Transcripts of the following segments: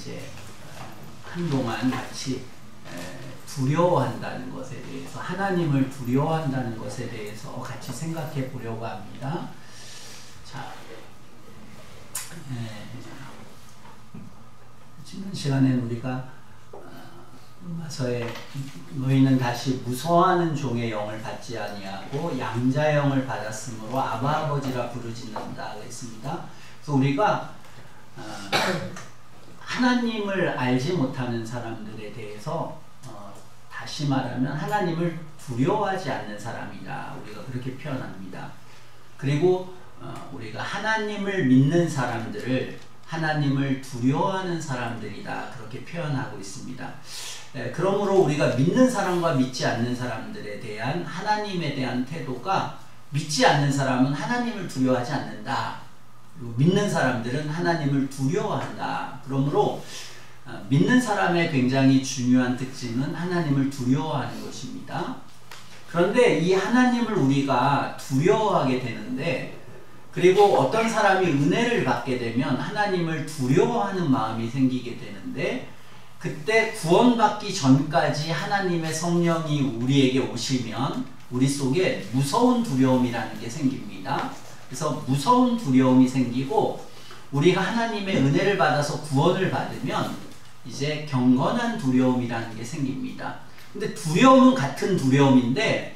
이제 한동안 같이 두려워한다는 것에 대해서, 하나님을 두려워한다는 것에 대해서 같이 생각해 보려고 합니다. 자, 지난 시간에 우리가 로마서에 너희는 다시 무서워하는 종의 영을 받지 아니하고 양자의 영을 받았으므로 아바 아버지라 부르짖는다 했습니다. 그래서 우리가 하나님을 알지 못하는 사람들에 대해서 다시 말하면 하나님을 두려워하지 않는 사람이다, 우리가 그렇게 표현합니다. 그리고 우리가 하나님을 믿는 사람들을 하나님을 두려워하는 사람들이다, 그렇게 표현하고 있습니다. 그러므로 우리가 믿는 사람과 믿지 않는 사람들에 대한 하나님에 대한 태도가, 믿지 않는 사람은 하나님을 두려워하지 않는다, 그리고 믿는 사람들은 하나님을 두려워한다. 그러므로 믿는 사람의 굉장히 중요한 특징은 하나님을 두려워하는 것입니다. 그런데 이 하나님을 우리가 두려워하게 되는데, 그리고 어떤 사람이 은혜를 받게 되면 하나님을 두려워하는 마음이 생기게 되는데, 그때 구원받기 전까지 하나님의 성령이 우리에게 오시면 우리 속에 무서운 두려움이라는 게 생깁니다. 그래서 무서운 두려움이 생기고, 우리가 하나님의 은혜를 받아서 구원을 받으면 이제 경건한 두려움이라는 게 생깁니다. 근데 두려움은 같은 두려움인데,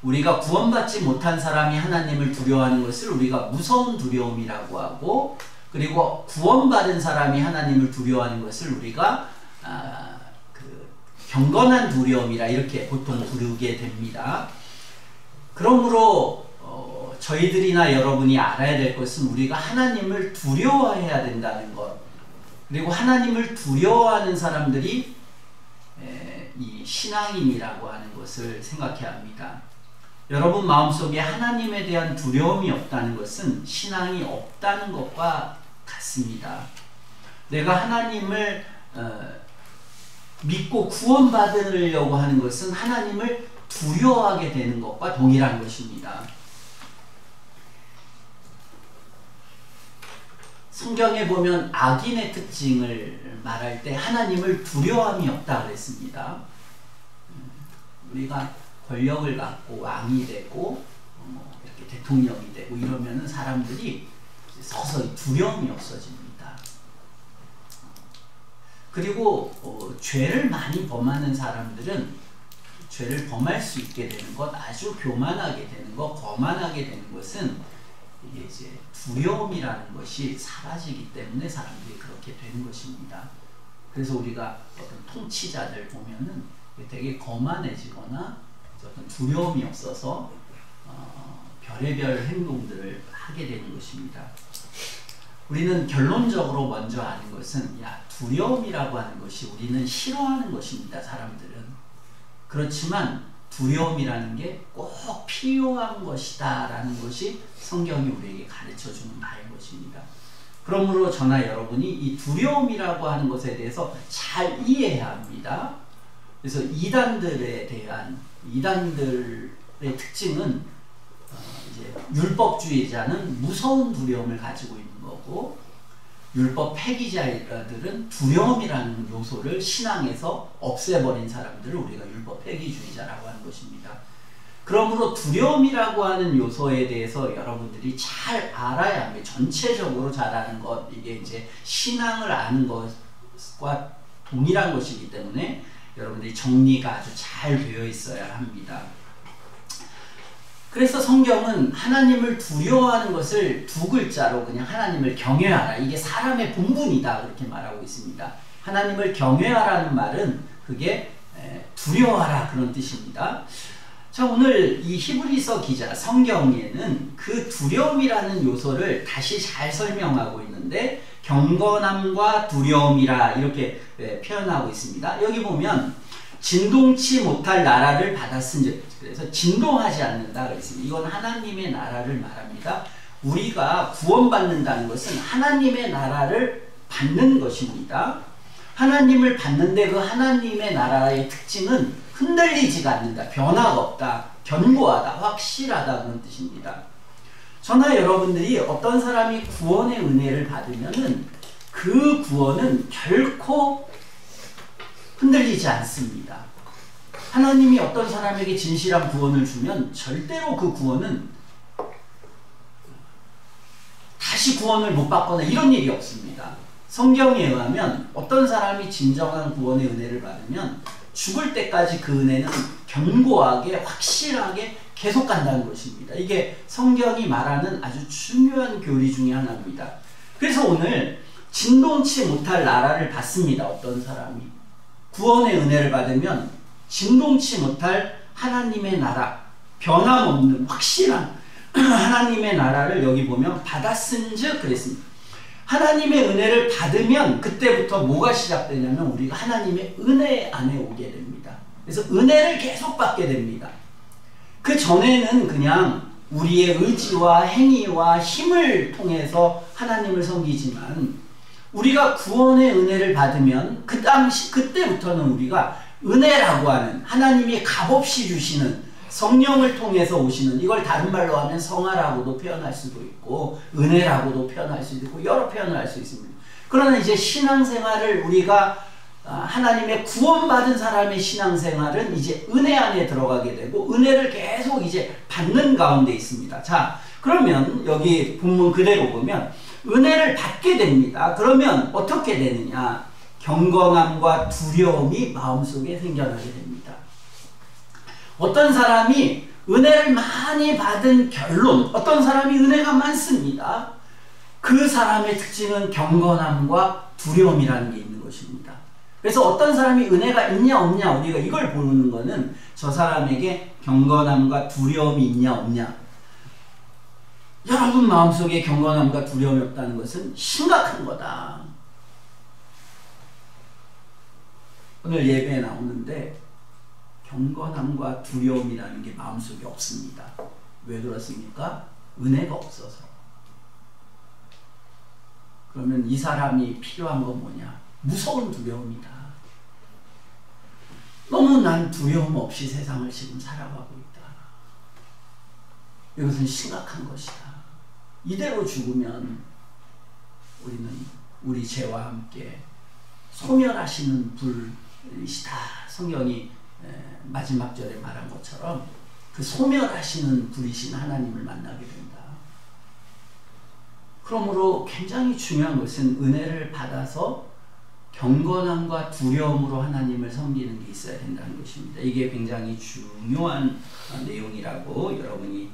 우리가 구원받지 못한 사람이 하나님을 두려워하는 것을 우리가 무서운 두려움이라고 하고, 그리고 구원받은 사람이 하나님을 두려워하는 것을 우리가 경건한 두려움이라 이렇게 보통 부르게 됩니다. 그러므로 저희들이나 여러분이 알아야 될 것은 우리가 하나님을 두려워해야 된다는 것, 그리고 하나님을 두려워하는 사람들이 이 신앙인이라고 하는 것을 생각해야 합니다. 여러분 마음속에 하나님에 대한 두려움이 없다는 것은 신앙이 없다는 것과 같습니다. 내가 하나님을 믿고 구원받으려고 하는 것은 하나님을 두려워하게 되는 것과 동일한 것입니다. 성경에 보면 악인의 특징을 말할 때 하나님을 두려움이 없다고 했습니다. 우리가 권력을 갖고 왕이 되고 이렇게 대통령이 되고 이러면은 사람들이 서서히 두려움이 없어집니다. 그리고 죄를 많이 범하는 사람들은 죄를 범할 수 있게 되는 것, 아주 교만하게 되는 것, 거만하게 되는 것은 이게 이제 두려움이라는 것이 사라지기 때문에 사람들이 그렇게 되는 것입니다. 그래서 우리가 어떤 통치자들 보면은 되게 거만해지거나 어떤 두려움이 없어서 별의별 행동들을 하게 되는 것입니다. 우리는 결론적으로 먼저 아는 것은, 두려움이라고 하는 것이 우리는 싫어하는 것입니다, 사람들은. 그렇지만 두려움이라는 게 꼭 필요한 것이다 라는 것이 성경이 우리에게 가르쳐주는 바인 것입니다. 그러므로 저나 여러분이 이 두려움이라고 하는 것에 대해서 잘 이해해야 합니다. 그래서 이단들의 특징은 이제 율법주의자는 무서운 두려움을 가지고 있는 거고, 율법 폐기자들은 두려움이라는 요소를 신앙에서 없애버린 사람들을 우리가 율법 폐기주의자라고 하는 것입니다. 그러므로 두려움이라고 하는 요소에 대해서 여러분들이 잘 알아야 합니다. 전체적으로 잘 아는 것, 이게 이제 신앙을 아는 것과 동일한 것이기 때문에 여러분들이 정리가 아주 잘 되어 있어야 합니다. 그래서 성경은 하나님을 두려워하는 것을 두 글자로 그냥 하나님을 경외하라, 이게 사람의 본분이다, 그렇게 말하고 있습니다. 하나님을 경외하라는 말은 그게 두려워하라, 그런 뜻입니다. 자, 오늘 이 히브리서 기자 성경에는 그 두려움이라는 요소를 다시 잘 설명하고 있는데, 경건함과 두려움이라 이렇게 표현하고 있습니다. 여기 보면 진동치 못할 나라를 받았은즉, 그래서 진동하지 않는다 그랬습니다. 이건 하나님의 나라를 말합니다. 우리가 구원받는다는 것은 하나님의 나라를 받는 것입니다. 하나님을 받는데 그 하나님의 나라의 특징은 흔들리지가 않는다, 변화가 없다, 견고하다, 확실하다, 그런 뜻입니다. 저나 여러분들이 어떤 사람이 구원의 은혜를 받으면은 그 그 구원은 결코 흔들리지 않습니다. 하나님이 어떤 사람에게 진실한 구원을 주면 절대로 그 구원은 다시 구원을 못 받거나 이런 일이 없습니다. 성경에 의하면 어떤 사람이 진정한 구원의 은혜를 받으면 죽을 때까지 그 은혜는 견고하게 확실하게 계속 간다는 것입니다. 이게 성경이 말하는 아주 중요한 교리 중에 하나입니다. 그래서 오늘 진동치 못할 나라를 받습니다. 어떤 사람이 구원의 은혜를 받으면 진동치 못할 하나님의 나라, 변함없는 확실한 하나님의 나라를 여기 보면 받았은즉 그랬습니다. 하나님의 은혜를 받으면 그때부터 뭐가 시작되냐면 우리가 하나님의 은혜 안에 오게 됩니다. 그래서 은혜를 계속 받게 됩니다. 그 전에는 그냥 우리의 의지와 행위와 힘을 통해서 하나님을 섬기지만 우리가 구원의 은혜를 받으면 그 당시 그때부터는 우리가 은혜라고 하는 하나님이 값없이 주시는 성령을 통해서 오시는 이걸 다른 말로 하면 성화라고도 표현할 수도 있고 은혜라고도 표현할 수도 있고 여러 표현을 할 수 있습니다. 그러나 이제 신앙생활을 우리가 하나님의 구원받은 사람의 신앙생활은 이제 은혜 안에 들어가게 되고 은혜를 계속 이제 받는 가운데 있습니다. 자, 그러면 여기 본문 그대로 보면 은혜를 받게 됩니다. 그러면 어떻게 되느냐? 경건함과 두려움이 마음속에 생겨나게 됩니다. 어떤 사람이 은혜를 많이 받은 결론, 어떤 사람이 은혜가 많습니다. 그 사람의 특징은 경건함과 두려움이라는 게 있는 것입니다. 그래서 어떤 사람이 은혜가 있냐 없냐 우리가 이걸 보는 거는 저 사람에게 경건함과 두려움이 있냐 없냐. 여러분 마음속에 경건함과 두려움이 없다는 것은 심각한 거다. 오늘 예배에 나오는데 경건함과 두려움이라는 게 마음속에 없습니다. 왜 그렇습니까? 은혜가 없어서. 그러면 이 사람이 필요한 건 뭐냐? 무서운 두려움이다. 너무 난 두려움 없이 세상을 지금 살아가고 있다. 이것은 심각한 것이다. 이대로 죽으면 우리는 우리 죄와 함께 소멸하시는 불이시다. 성경이 마지막 절에 말한 것처럼 그 소멸하시는 불이신 하나님을 만나게 된다. 그러므로 굉장히 중요한 것은 은혜를 받아서 경건함과 두려움으로 하나님을 섬기는 게 있어야 된다는 것입니다. 이게 굉장히 중요한 내용이라고 여러분이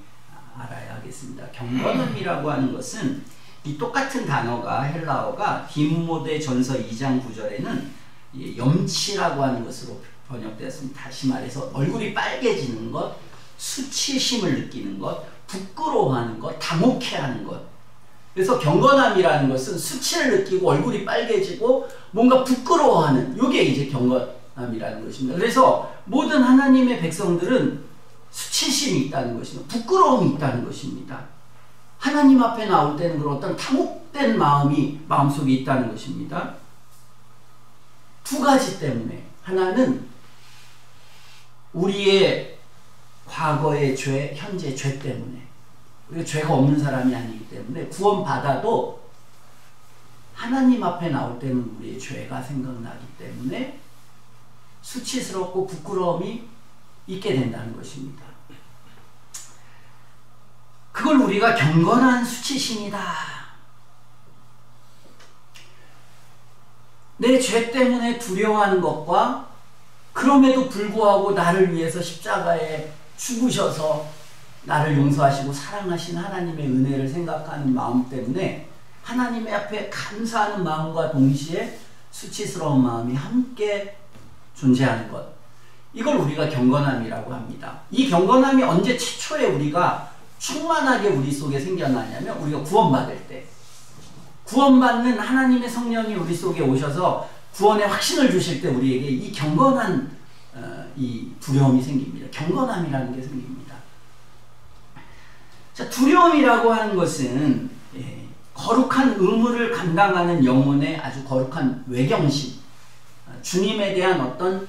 알아야 하겠습니다. 경건함이라고 하는 것은 이 똑같은 단어가 헬라어가 디모데 전서 2장 9절에는 염치라고 하는 것으로 번역되었습니다. 다시 말해서 얼굴이 빨개지는 것, 수치심을 느끼는 것, 부끄러워하는 것, 당혹해하는 것. 그래서 경건함이라는 것은 수치를 느끼고 얼굴이 빨개지고 뭔가 부끄러워하는 이게 이제 경건함이라는 것입니다. 그래서 모든 하나님의 백성들은 수치심이 있다는 것입니다. 부끄러움이 있다는 것입니다. 하나님 앞에 나올 때는 그런 어떤 당혹된 마음이 마음속에 있다는 것입니다. 두 가지 때문에 하나는 우리의 과거의 죄, 현재 죄 때문에 우리가 죄가 없는 사람이 아니기 때문에 구원받아도 하나님 앞에 나올 때는 우리의 죄가 생각나기 때문에 수치스럽고 부끄러움이 있게 된다는 것입니다. 그걸 우리가 경건한 수치심이다. 내 죄 때문에 두려워하는 것과 그럼에도 불구하고 나를 위해서 십자가에 죽으셔서 나를 용서하시고 사랑하신 하나님의 은혜를 생각하는 마음 때문에 하나님의 앞에 감사하는 마음과 동시에 수치스러운 마음이 함께 존재하는 것. 이걸 우리가 경건함이라고 합니다. 이 경건함이 언제 최초에 우리가 충만하게 우리 속에 생겨나냐면 우리가 구원받을 때. 구원받는 하나님의 성령이 우리 속에 오셔서 구원의 확신을 주실 때 우리에게 이 경건한 이 두려움이 생깁니다. 경건함이라는 게 생깁니다. 자, 두려움이라고 하는 것은 거룩한 의무를 감당하는 영혼의 아주 거룩한 외경심, 주님에 대한 어떤,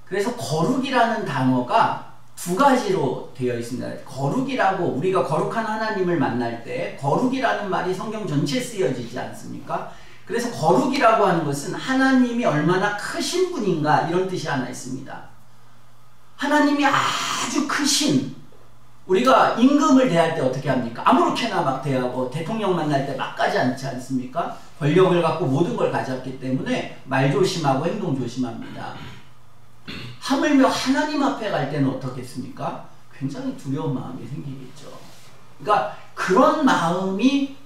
그래서 거룩이라는 단어가 두 가지로 되어 있습니다. 거룩이라고, 우리가 거룩한 하나님을 만날 때 거룩이라는 말이 성경 전체에 쓰여지지 않습니까? 그래서 거룩이라고 하는 것은 하나님이 얼마나 크신 분인가 이런 뜻이 하나 있습니다. 하나님이 아주 크신, 우리가 임금을 대할 때 어떻게 합니까? 아무렇게나 막 대하고 대통령 만날 때 막 가지 않지 않습니까? 권력을 갖고 모든 걸 가졌기 때문에 말 조심하고 행동 조심합니다. 하물며 하나님 앞에 갈 때는 어떻겠습니까? 굉장히 두려운 마음이 생기겠죠. 그러니까 그런 마음이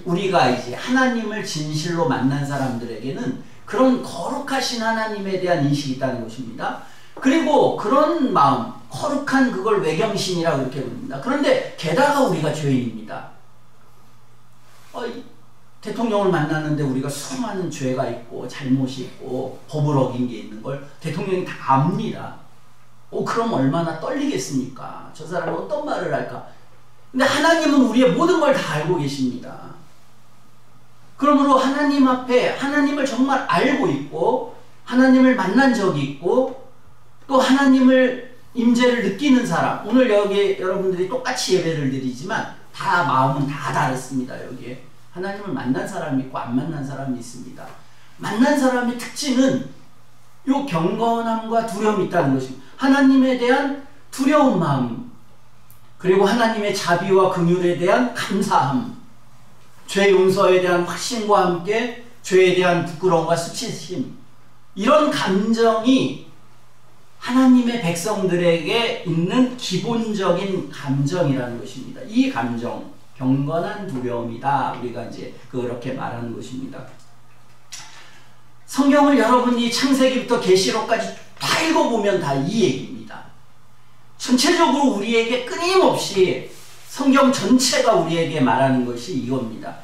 우리가 이제 하나님을 진실로 만난 사람들에게는 그런 거룩하신 하나님에 대한 인식이 있다는 것입니다. 그리고 그런 마음, 거룩한 그걸 외경신이라고 이렇게 부릅니다. 그런데 게다가 우리가 죄인입니다. 대통령을 만나는데 우리가 수많은 죄가 있고 잘못이 있고 법을 어긴 게 있는 걸 대통령이 다 압니다. 그럼 얼마나 떨리겠습니까? 저 사람은 어떤 말을 할까? 근데 하나님은 우리의 모든 걸 다 알고 계십니다. 그러므로 하나님 앞에 하나님을 정말 알고 있고 하나님을 만난 적이 있고 또 하나님을 임재를 느끼는 사람, 오늘 여기 여러분들이 똑같이 예배를 드리지만 다 마음은 다 다릅니다. 여기에 하나님을 만난 사람이 있고 안 만난 사람이 있습니다. 만난 사람의 특징은 요 경건함과 두려움이 있다는 것입니다. 하나님에 대한 두려운 마음, 그리고 하나님의 자비와 긍휼에 대한 감사함, 죄 용서에 대한 확신과 함께 죄에 대한 부끄러움과 수치심, 이런 감정이 하나님의 백성들에게 있는 기본적인 감정이라는 것입니다. 이 감정, 경건한 두려움이다. 우리가 이제 그렇게 말하는 것입니다. 성경을 여러분이 창세기부터 계시록까지 다 읽어보면 다 이 얘기입니다. 전체적으로 우리에게 끊임없이 성경 전체가 우리에게 말하는 것이 이겁니다.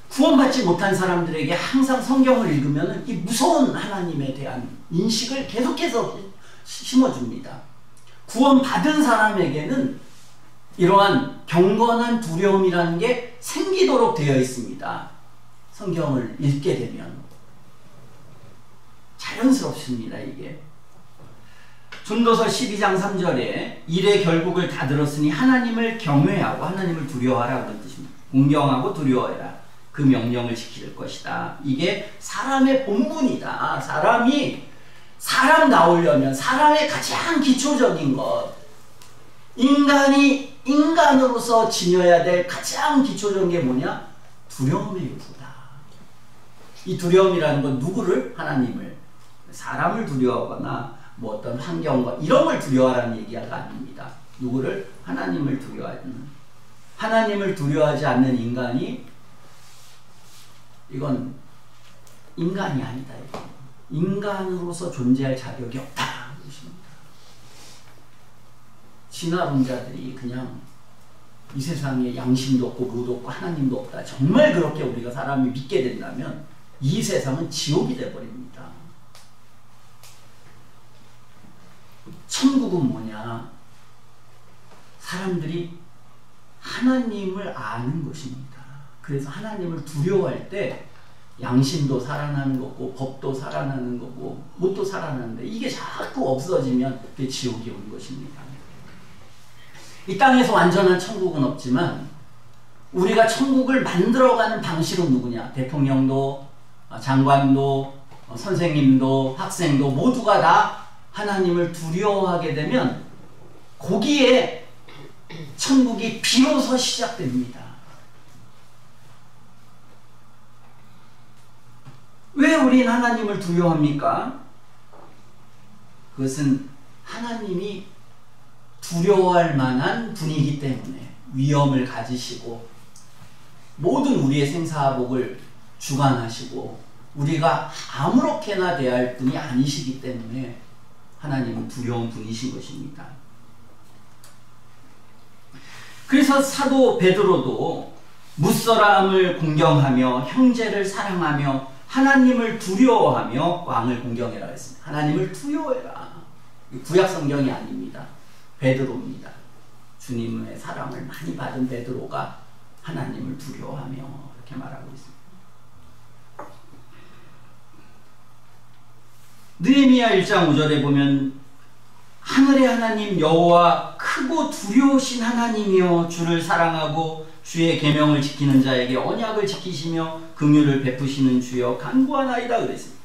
구원받지 못한 사람들에게 항상 성경을 읽으면 이 무서운 하나님에 대한 인식을 계속해서 심어줍니다. 구원받은 사람에게는 이러한 경건한 두려움이라는 게 생기도록 되어 있습니다. 성경을 읽게 되면 자연스럽습니다. 이게 전도서 12장 3절에 일의 결국을 다 들었으니 하나님을 경외하고 하나님을 두려워하라 그런 뜻입니다. 공경하고 두려워해라. 그 명령을 지킬 것이다. 이게 사람의 본분이다. 사람이 사람 나오려면 사람의 가장 기초적인 것, 인간이 인간으로서 지녀야 될 가장 기초적인 게 뭐냐? 두려움의 요소다. 이 두려움이라는 건 누구를? 하나님을. 사람을 두려워하거나 뭐 어떤 환경과 이런 걸 두려워하라는 얘기가 아닙니다. 누구를? 하나님을 두려워하는. 하나님을 두려워하지 않는 인간이 이건 인간이 아니다. 인간으로서 존재할 자격이 없다. 진화론자들이 그냥 이 세상에 양심도 없고 무도 없고 하나님도 없다. 정말 그렇게 우리가 사람이 믿게 된다면 이 세상은 지옥이 되어버립니다. 천국은 뭐냐? 사람들이 하나님을 아는 것입니다. 그래서 하나님을 두려워할 때 양심도 살아나는 거고 법도 살아나는 거고 뭣도 살아나는데 이게 자꾸 없어지면 그게 지옥이 온 것입니다. 이 땅에서 완전한 천국은 없지만 우리가 천국을 만들어가는 방식은 누구냐? 대통령도 장관도 선생님도 학생도 모두가 다 하나님을 두려워하게 되면 거기에 천국이 비로소 시작됩니다. 왜 우린 하나님을 두려워합니까? 그것은 하나님이 두려워할 만한 분이기 때문에 위엄을 가지시고 모든 우리의 생사복을 주관하시고 우리가 아무렇게나 대할 분이 아니시기 때문에 하나님은 두려운 분이신 것입니다. 그래서 사도 베드로도 뭇사람을 공경하며 형제를 사랑하며 하나님을 두려워하며 왕을 공경해라 했습니다. 하나님을 두려워해라. 구약 성경이 아닙니다. 베드로입니다. 주님의 사랑을 많이 받은 베드로가 하나님을 두려워하며 이렇게 말하고 있습니다. 느헤미야 1장 5절에 보면 하늘의 하나님 여호와 크고 두려우신 하나님이여 주를 사랑하고 주의 계명을 지키는 자에게 언약을 지키시며 긍휼을 베푸시는 주여 간구하나이다 그랬습니다.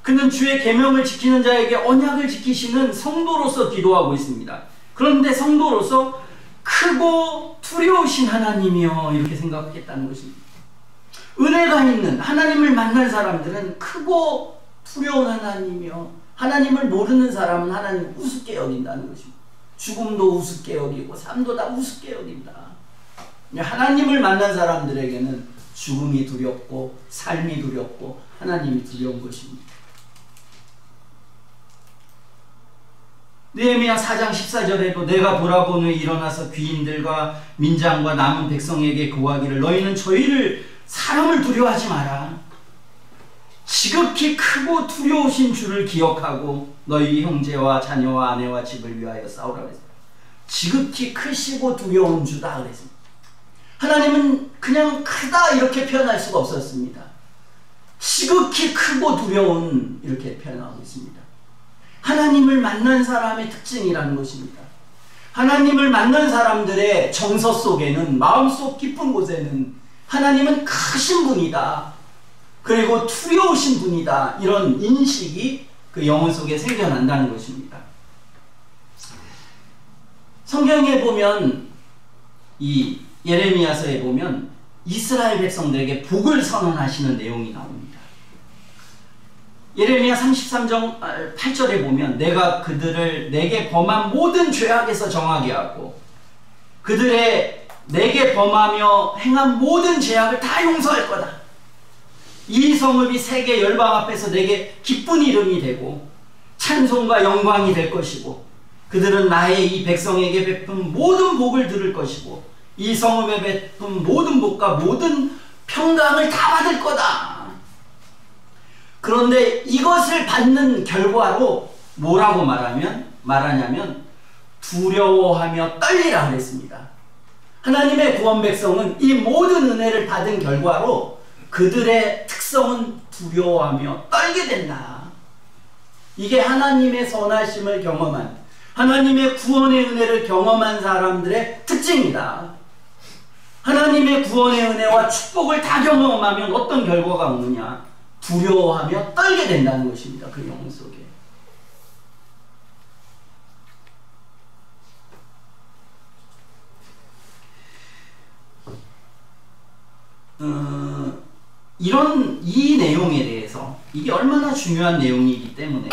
그는 주의 계명을 지키는 자에게 언약을 지키시는 성도로서 기도하고 있습니다. 그런데 성도로서 크고 두려우신 하나님이여 이렇게 생각했다는 것입니다. 은혜가 있는 하나님을 만난 사람들은 크고 두려운 하나님이여, 하나님을 모르는 사람은 하나님을 우습게 여긴다는 것입니다. 죽음도 우습게 여기고 삶도 다 우습게 여긴다. 하나님을 만난 사람들에게는 죽음이 두렵고 삶이 두렵고 하나님이 두려운 것입니다. 느헤미야 4장 14절에도 내가 돌아보니 일어나서 귀인들과 민장과 남은 백성에게 고하기를 너희는 저희를 사람을 두려워하지 마라. 지극히 크고 두려우신 주를 기억하고 너희 형제와 자녀와 아내와 집을 위하여 싸우라 그랬습니다. 지극히 크시고 두려운 주다 그랬습니다. 하나님은 그냥 크다 이렇게 표현할 수가 없었습니다. 지극히 크고 두려운 이렇게 표현하고 있습니다. 하나님을 만난 사람의 특징이라는 것입니다. 하나님을 만난 사람들의 정서 속에는, 마음속 깊은 곳에는 하나님은 크신 분이다, 그리고 두려우신 분이다, 이런 인식이 그 영혼 속에 생겨난다는 것입니다. 성경에 보면, 이 예레미야서에 보면 이스라엘 백성들에게 복을 선언하시는 내용이 나옵니다. 예레미야 33장 8절에 보면 내가 그들을 내게 범한 모든 죄악에서 정하게 하고 그들의 내게 범하며 행한 모든 죄악을 다 용서할 거다. 이 성읍이 세계 열방 앞에서 내게 기쁜 이름이 되고 찬송과 영광이 될 것이고 그들은 나의 이 백성에게 베푼 모든 복을 들을 것이고 이 성읍에 베푼 모든 복과 모든 평강을 다 받을 거다. 그런데 이것을 받는 결과로 뭐라고 말하냐면 두려워하며 떨리라 그랬습니다. 하나님의 구원 백성은 이 모든 은혜를 받은 결과로 그들의 특성은 두려워하며 떨게 된다. 이게 하나님의 선하심을 경험한, 하나님의 구원의 은혜를 경험한 사람들의 특징이다. 하나님의 구원의 은혜와 축복을 다 경험하면 어떤 결과가 오느냐? 두려워하며 떨게 된다는 것입니다. 그 영혼 속에. 이 내용에 대해서 이게 얼마나 중요한 내용이기 때문에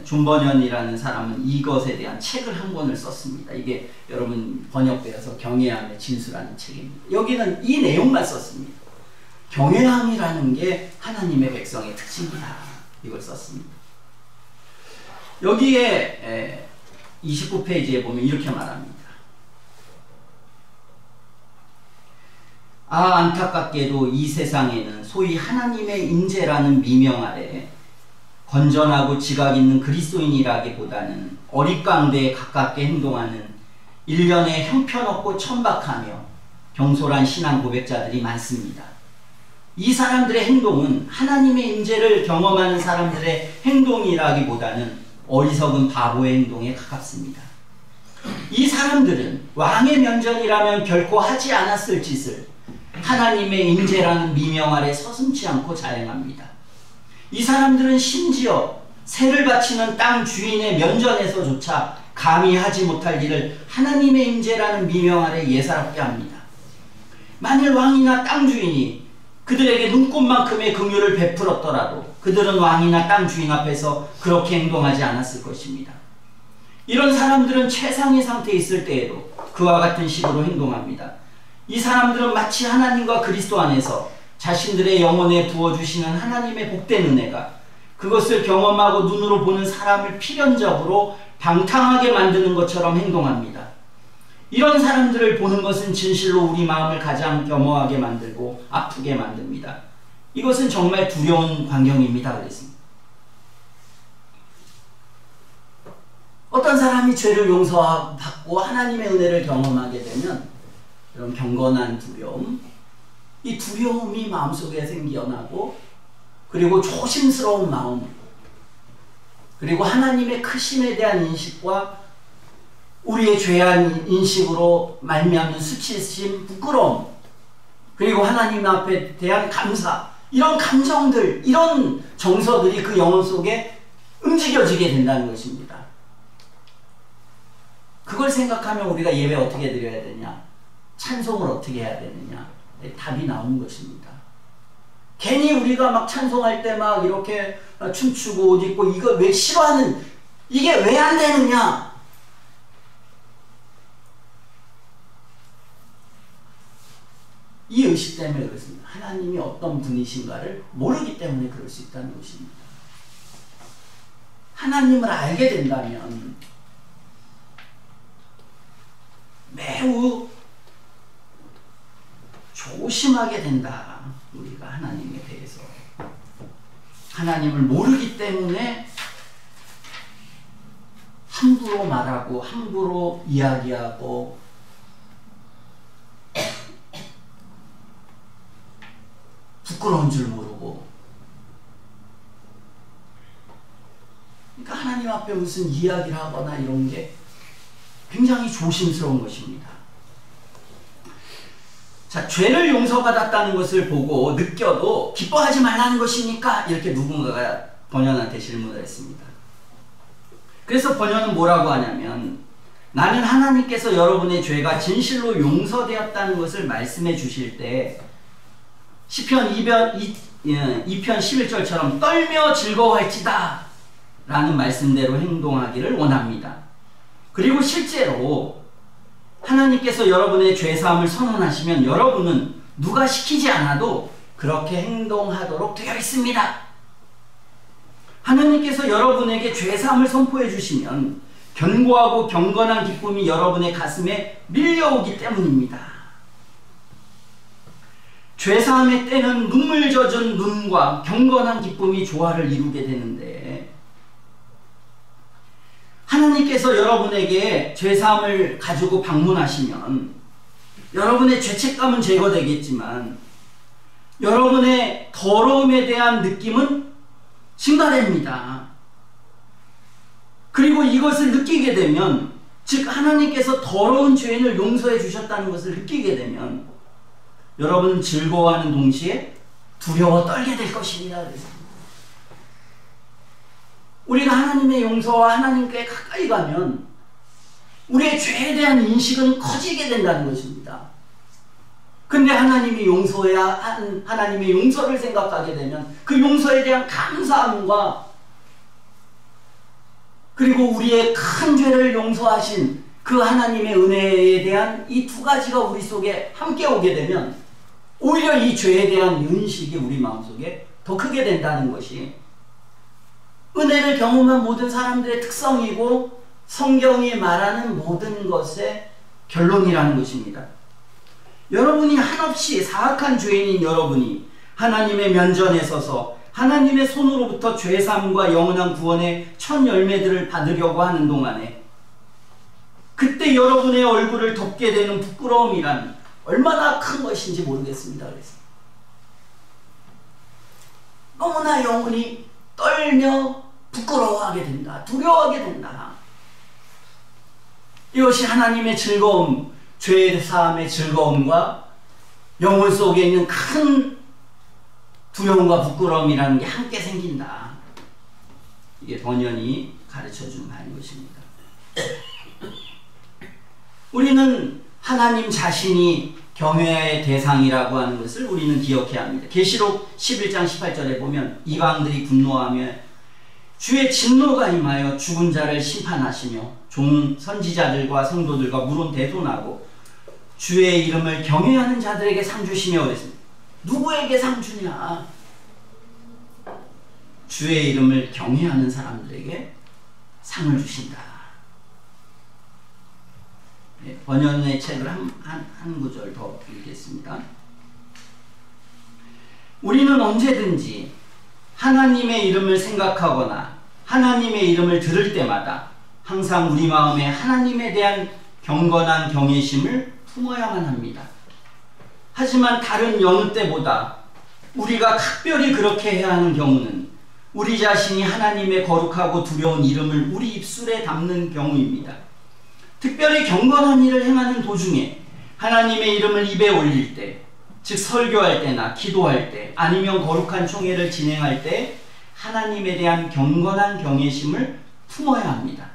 존 버년이라는 사람은 이것에 대한 책을 한 권을 썼습니다. 이게 여러분 번역되어서 경외함의 진수라는 책입니다. 여기는 이 내용만 썼습니다. 경외함이라는 게 하나님의 백성의 특징이다. 이걸 썼습니다. 여기에 29페이지에 보면 이렇게 말합니다. 아, 안타깝게도 이 세상에는 소위 하나님의 임재라는 미명 아래 건전하고 지각 있는 그리스도인이라기보다는 어릿광대에 가깝게 행동하는 일련의 형편없고 천박하며 경솔한 신앙 고백자들이 많습니다. 이 사람들의 행동은 하나님의 임재를 경험하는 사람들의 행동이라기보다는 어리석은 바보의 행동에 가깝습니다. 이 사람들은 왕의 면전이라면 결코 하지 않았을 짓을 하나님의 임재라는 미명 아래 서슴지 않고 자행합니다. 이 사람들은 심지어 세를 바치는 땅 주인의 면전에서조차 감히 하지 못할 일을 하나님의 임재라는 미명 아래 예사롭게 합니다. 만일 왕이나 땅 주인이 그들에게 눈꽃만큼의 긍휼을 베풀었더라도 그들은 왕이나 땅 주인 앞에서 그렇게 행동하지 않았을 것입니다. 이런 사람들은 최상의 상태에 있을 때에도 그와 같은 식으로 행동합니다. 이 사람들은 마치 하나님과 그리스도 안에서 자신들의 영혼에 부어주시는 하나님의 복된 은혜가 그것을 경험하고 눈으로 보는 사람을 필연적으로 방탕하게 만드는 것처럼 행동합니다. 이런 사람들을 보는 것은 진실로 우리 마음을 가장 겸허하게 만들고 아프게 만듭니다. 이것은 정말 두려운 광경입니다. 그랬습니다. 어떤 사람이 죄를 용서받고 하나님의 은혜를 경험하게 되면 이런 경건한 두려움, 이 두려움이 마음속에 생겨나고 그리고 조심스러운 마음, 그리고 하나님의 크심에 대한 인식과 우리의 죄한 인식으로 말미암는 수치심, 부끄러움, 그리고 하나님 앞에 대한 감사, 이런 감정들, 이런 정서들이 그 영혼 속에 움직여지게 된다는 것입니다. 그걸 생각하면 우리가 예배 어떻게 드려야 되냐, 찬송을 어떻게 해야 되느냐, 답이 나오는 것입니다. 괜히 우리가 막 찬송할 때 막 이렇게 춤추고 옷 입고 이거 왜 싫어하는, 이게 왜 안 되느냐? 이 의식 때문에 그렇습니다. 하나님이 어떤 분이신가를 모르기 때문에 그럴 수 있다는 것입니다. 하나님을 알게 된다면 매우 조심하게 된다. 우리가 하나님에 대해서. 하나님을 모르기 때문에 함부로 말하고 함부로 이야기하고 부끄러운 줄 모르고, 그러니까 하나님 앞에 무슨 이야기를 하거나 이런 게 굉장히 조심스러운 것입니다. 자, 죄를 용서받았다는 것을 보고 느껴도 기뻐하지 말라는 것이니까, 이렇게 누군가가 번연한테 질문을 했습니다. 그래서 번연은 뭐라고 하냐면, 나는 하나님께서 여러분의 죄가 진실로 용서되었다는 것을 말씀해 주실 때 시편 2편 11절처럼 떨며 즐거워할지다 라는 말씀대로 행동하기를 원합니다. 그리고 실제로 하나님께서 여러분의 죄사함을 선언하시면 여러분은 누가 시키지 않아도 그렇게 행동하도록 되어 있습니다. 하나님께서 여러분에게 죄사함을 선포해 주시면 견고하고 경건한 기쁨이 여러분의 가슴에 밀려오기 때문입니다. 죄사함의 때는 눈물 젖은 눈과 경건한 기쁨이 조화를 이루게 되는데, 하나님께서 여러분에게 죄사함을 가지고 방문하시면 여러분의 죄책감은 제거되겠지만 여러분의 더러움에 대한 느낌은 증가됩니다. 그리고 이것을 느끼게 되면, 즉 하나님께서 더러운 죄인을 용서해 주셨다는 것을 느끼게 되면 여러분은 즐거워하는 동시에 두려워 떨게 될 것입니다. 그래서 우리가 하나님의 용서와 하나님께 가까이 가면 우리의 죄에 대한 인식은 커지게 된다는 것입니다. 근데 하나님이 하나님의 용서를 생각하게 되면 그 용서에 대한 감사함과, 그리고 우리의 큰 죄를 용서하신 그 하나님의 은혜에 대한 이 두 가지가 우리 속에 함께 오게 되면 오히려 이 죄에 대한 인식이 우리 마음속에 더 크게 된다는 것이 은혜를 경험한 모든 사람들의 특성이고 성경이 말하는 모든 것의 결론이라는 것입니다. 여러분이 한없이 사악한 죄인인 여러분이 하나님의 면전에 서서 하나님의 손으로부터 죄사함과 영원한 구원의 첫 열매들을 받으려고 하는 동안에, 그때 여러분의 얼굴을 덮게 되는 부끄러움이란 얼마나 큰 것인지 모르겠습니다. 그래서 너무나 영혼이 떨며 부끄러워하게 된다, 두려워하게 된다. 이것이 하나님의 즐거움, 죄사함의 즐거움과 영혼 속에 있는 큰 두려움과 부끄러움이라는 게 함께 생긴다. 이게 번연이 가르쳐주는 바인 것입니다. 우리는 하나님 자신이 경외의 대상이라고 하는 것을 우리는 기억해야 합니다. 계시록 11장 18절에 보면 이방들이 분노하며 주의 진노가 임하여 죽은 자를 심판하시며 종 선지자들과 성도들과 물은 대도나고 주의 이름을 경외하는 자들에게 상 주시며 그랬습니다. 누구에게 상 주냐? 주의 이름을 경외하는 사람들에게 상을 주신다. 번연의 책을 한 구절 더 읽겠습니다. 우리는 언제든지 하나님의 이름을 생각하거나 하나님의 이름을 들을 때마다 항상 우리 마음에 하나님에 대한 경건한 경외심을 품어야만 합니다. 하지만 다른 여느 때보다 우리가 각별히 그렇게 해야 하는 경우는 우리 자신이 하나님의 거룩하고 두려운 이름을 우리 입술에 담는 경우입니다. 특별히 경건한 일을 행하는 도중에 하나님의 이름을 입에 올릴 때, 즉 설교할 때나 기도할 때 아니면 거룩한 총회를 진행할 때 하나님에 대한 경건한 경외심을 품어야 합니다.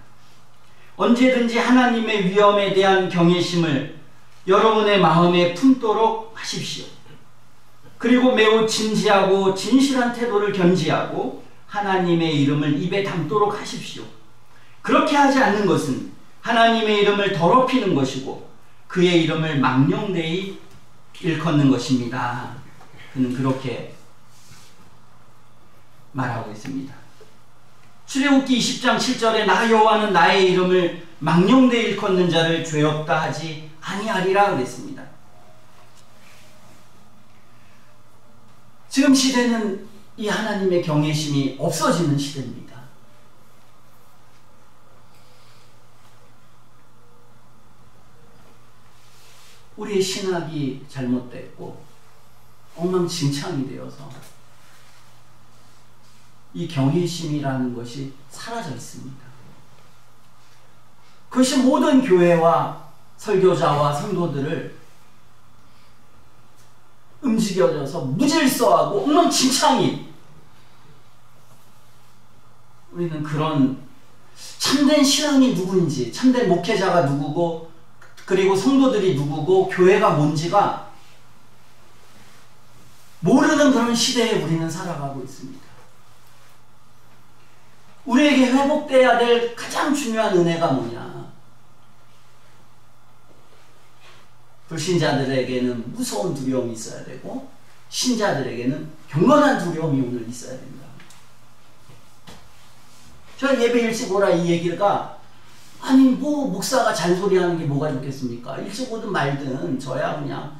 언제든지 하나님의 위엄에 대한 경외심을 여러분의 마음에 품도록 하십시오. 그리고 매우 진지하고 진실한 태도를 견지하고 하나님의 이름을 입에 담도록 하십시오. 그렇게 하지 않는 것은 하나님의 이름을 더럽히는 것이고 그의 이름을 망령되이 일컫는 것입니다. 그는 그렇게 말하고 있습니다. 출애굽기 20장 7절에 나 여호와는 나의 이름을 망령되이 일컫는 자를 죄없다 하지 아니하리라 그랬습니다. 지금 시대는 이 하나님의 경외심이 없어지는 시대입니다. 우리의 신학이 잘못됐고 엉망진창이 되어서 이 경외심이라는 것이 사라져 있습니다. 그것이 모든 교회와 설교자와 성도들을 움직여져서 무질서하고 엉망진창이, 우리는 그런 참된 신앙이 누구인지, 참된 목회자가 누구고 그리고 성도들이 누구고 교회가 뭔지가 모르는 그런 시대에 우리는 살아가고 있습니다. 우리에게 회복돼야 될 가장 중요한 은혜가 뭐냐? 불신자들에게는 무서운 두려움이 있어야 되고 신자들에게는 경건한 두려움이 오늘 있어야 됩니다. 저 예배 일찍 오라 이 얘기가 아니 뭐 목사가 잔소리하는 게 뭐가 좋겠습니까? 일찍 오든 말든 저야 그냥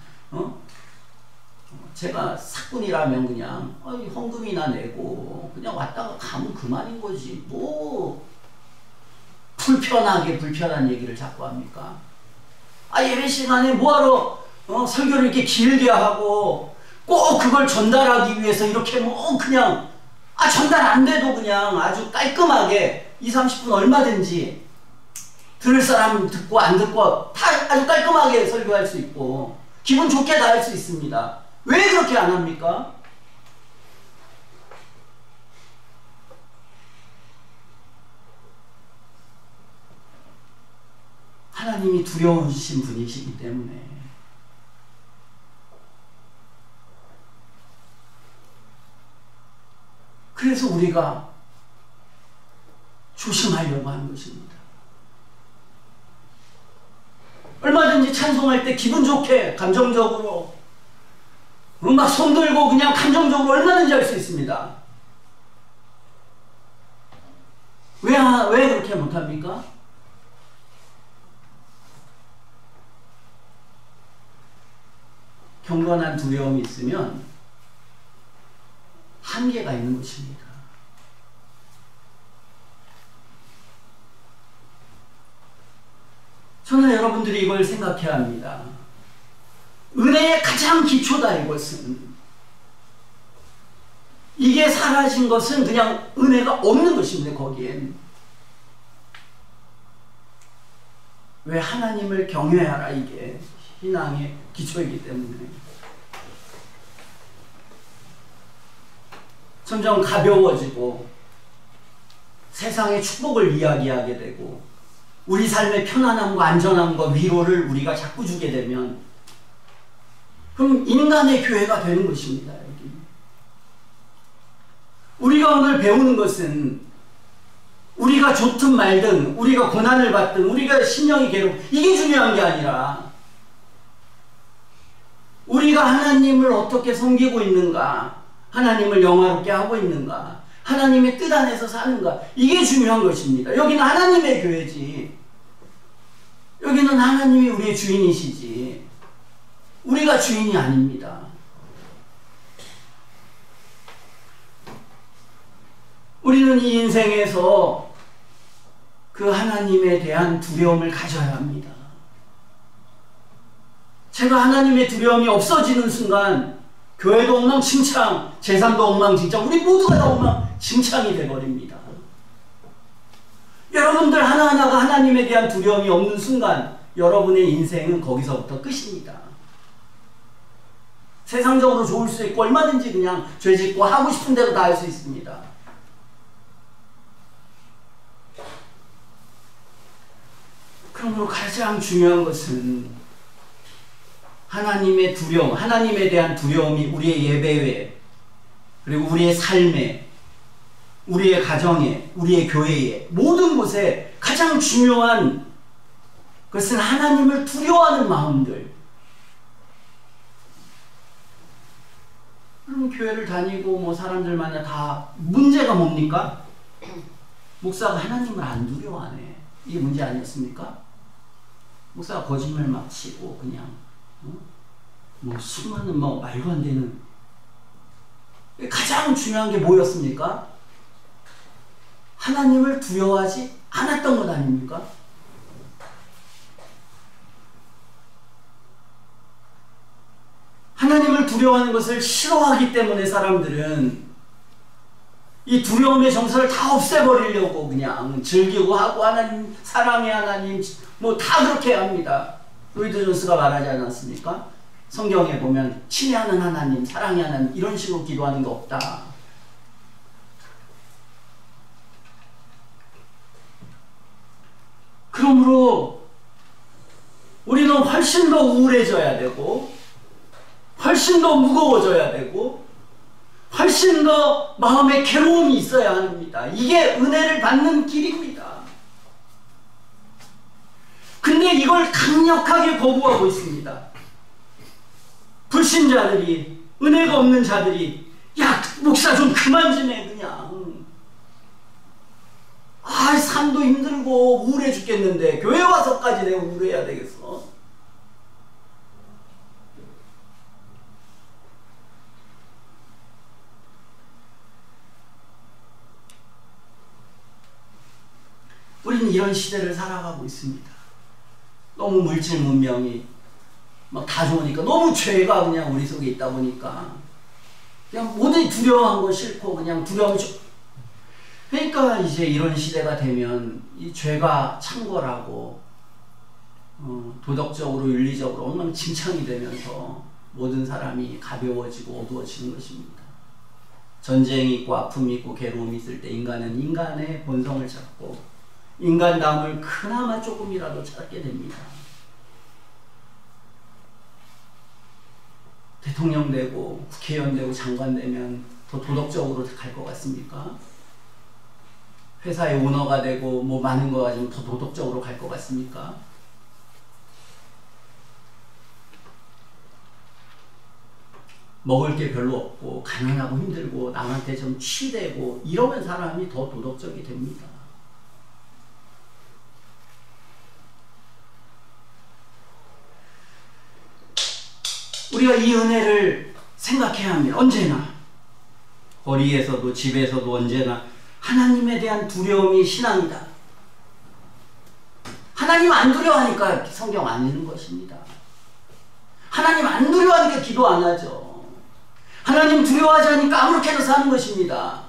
제가 사꾼이라면 그냥 헌금이나 내고 그냥 왔다가 가면 그만인 거지 뭐 불편한 얘기를 자꾸 합니까? 예배 시간에 뭐하러 설교를 이렇게 길게 하고 꼭 그걸 전달하기 위해서 이렇게 뭐 그냥 전달 안 돼도 그냥 아주 깔끔하게 20-30분 얼마든지 들을 사람 듣고 안 듣고 다 아주 깔끔하게 설교할 수 있고 기분 좋게 다 할 수 있습니다. 왜 그렇게 안 합니까? 하나님이 두려우신 분이시기 때문에. 그래서 우리가 조심하려고 하는 것입니다. 얼마든지 찬송할 때 기분 좋게 감정적으로 막 손들고 그냥 감정적으로 얼마든지 할 수 있습니다. 왜 그렇게 못합니까? 경건한 두려움이 있으면 한계가 있는 것입니다. 저는 여러분들이 이걸 생각해야 합니다. 은혜의 가장 기초다 이것은. 이게 사라진 것은 그냥 은혜가 없는 것입니다. 거기엔. 왜 하나님을 경외하라 이게 신앙의 기초이기 때문에. 점점 가벼워지고 세상의 축복을 이야기하게 되고 우리 삶의 편안함과 안전함과 위로를 우리가 자꾸 주게 되면 그럼 인간의 교회가 되는 것입니다. 여기. 우리가 오늘 배우는 것은 우리가 좋든 말든 우리가 고난을 받든 우리가 심령이 괴롭고 이게 중요한 게 아니라 우리가 하나님을 어떻게 섬기고 있는가, 하나님을 영화롭게 하고 있는가, 하나님의 뜻 안에서 사는가, 이게 중요한 것입니다. 여기는 하나님의 교회지. 여기는 하나님이 우리의 주인이시지 우리가 주인이 아닙니다. 우리는 이 인생에서 그 하나님에 대한 두려움을 가져야 합니다. 제가 하나님의 두려움이 없어지는 순간 교회도 엉망진창, 재산도 엉망진창, 우리 모두가 다 엉망진창이 돼버립니다. 여러분들 하나하나가 하나님에 대한 두려움이 없는 순간 여러분의 인생은 거기서부터 끝입니다. 세상적으로 좋을 수 있고 얼마든지 그냥 죄짓고 하고 싶은 대로 다 할 수 있습니다. 그러므로 가장 중요한 것은 하나님의 두려움, 하나님에 대한 두려움이 우리의 예배에, 그리고 우리의 삶에, 우리의 가정에, 우리의 교회에, 모든 곳에 가장 중요한 것은 하나님을 두려워하는 마음들. 그럼 교회를 다니고 뭐 사람들마다 다 문제가 뭡니까? 목사가 하나님을 안 두려워하네. 이게 문제 아니었습니까? 목사가 거짓말 막 치고 그냥 뭐 수많은 뭐 말도 안 되는. 가장 중요한 게 뭐였습니까? 하나님을 두려워하지 않았던 것 아닙니까? 하나님을 두려워하는 것을 싫어하기 때문에 사람들은 이 두려움의 정서를 다 없애버리려고 그냥 즐기고 하고, 하나님, 사랑의 하나님, 뭐 다 그렇게 합니다. 로이드 존스가 말하지 않았습니까? 성경에 보면 친애하는 하나님, 사랑의 하나님, 이런 식으로 기도하는 게 없다. 그러므로 우리는 훨씬 더 우울해져야 되고, 훨씬 더 무거워져야 되고, 훨씬 더 마음에 괴로움이 있어야 합니다. 이게 은혜를 받는 길입니다. 근데 이걸 강력하게 거부하고 있습니다. 불신자들이, 은혜가 없는 자들이, 야, 목사 좀 그만 좀 해, 그냥. 아, 삶도 힘들고 우울해 죽겠는데 교회 와서까지 내가 우울해야 되겠어? 우리는 이런 시대를 살아가고 있습니다. 너무 물질 문명이 막 다 좋으니까, 너무 죄가 그냥 우리 속에 있다 보니까 그냥 모든 두려워한 거 싫고 그냥 두려움이 그러니까 이제 이런 시대가 되면 이 죄가 창궐하고 도덕적으로 윤리적으로 엉망진창이 되면서 모든 사람이 가벼워지고 어두워지는 것입니다. 전쟁이 있고 아픔이 있고 괴로움이 있을 때 인간은 인간의 본성을 찾고 인간다움을 그나마 조금이라도 찾게 됩니다. 대통령 되고 국회의원 되고 장관 되면 더 도덕적으로 갈 것 같습니까? 회사의 오너가 되고 뭐 많은 거 가지고 더 도덕적으로 갈 것 같습니까? 먹을 게 별로 없고 가난하고 힘들고 남한테 좀 치대고 이러면 사람이 더 도덕적이 됩니다. 우리가 이 은혜를 생각해야 합니다. 언제나 거리에서도 집에서도 언제나 하나님에 대한 두려움이 신앙이다. 하나님 안 두려워하니까 성경 안 읽는 것입니다. 하나님 안 두려워하니까 기도 안 하죠. 하나님 두려워하지 않으니까 아무렇게나 사는 것입니다.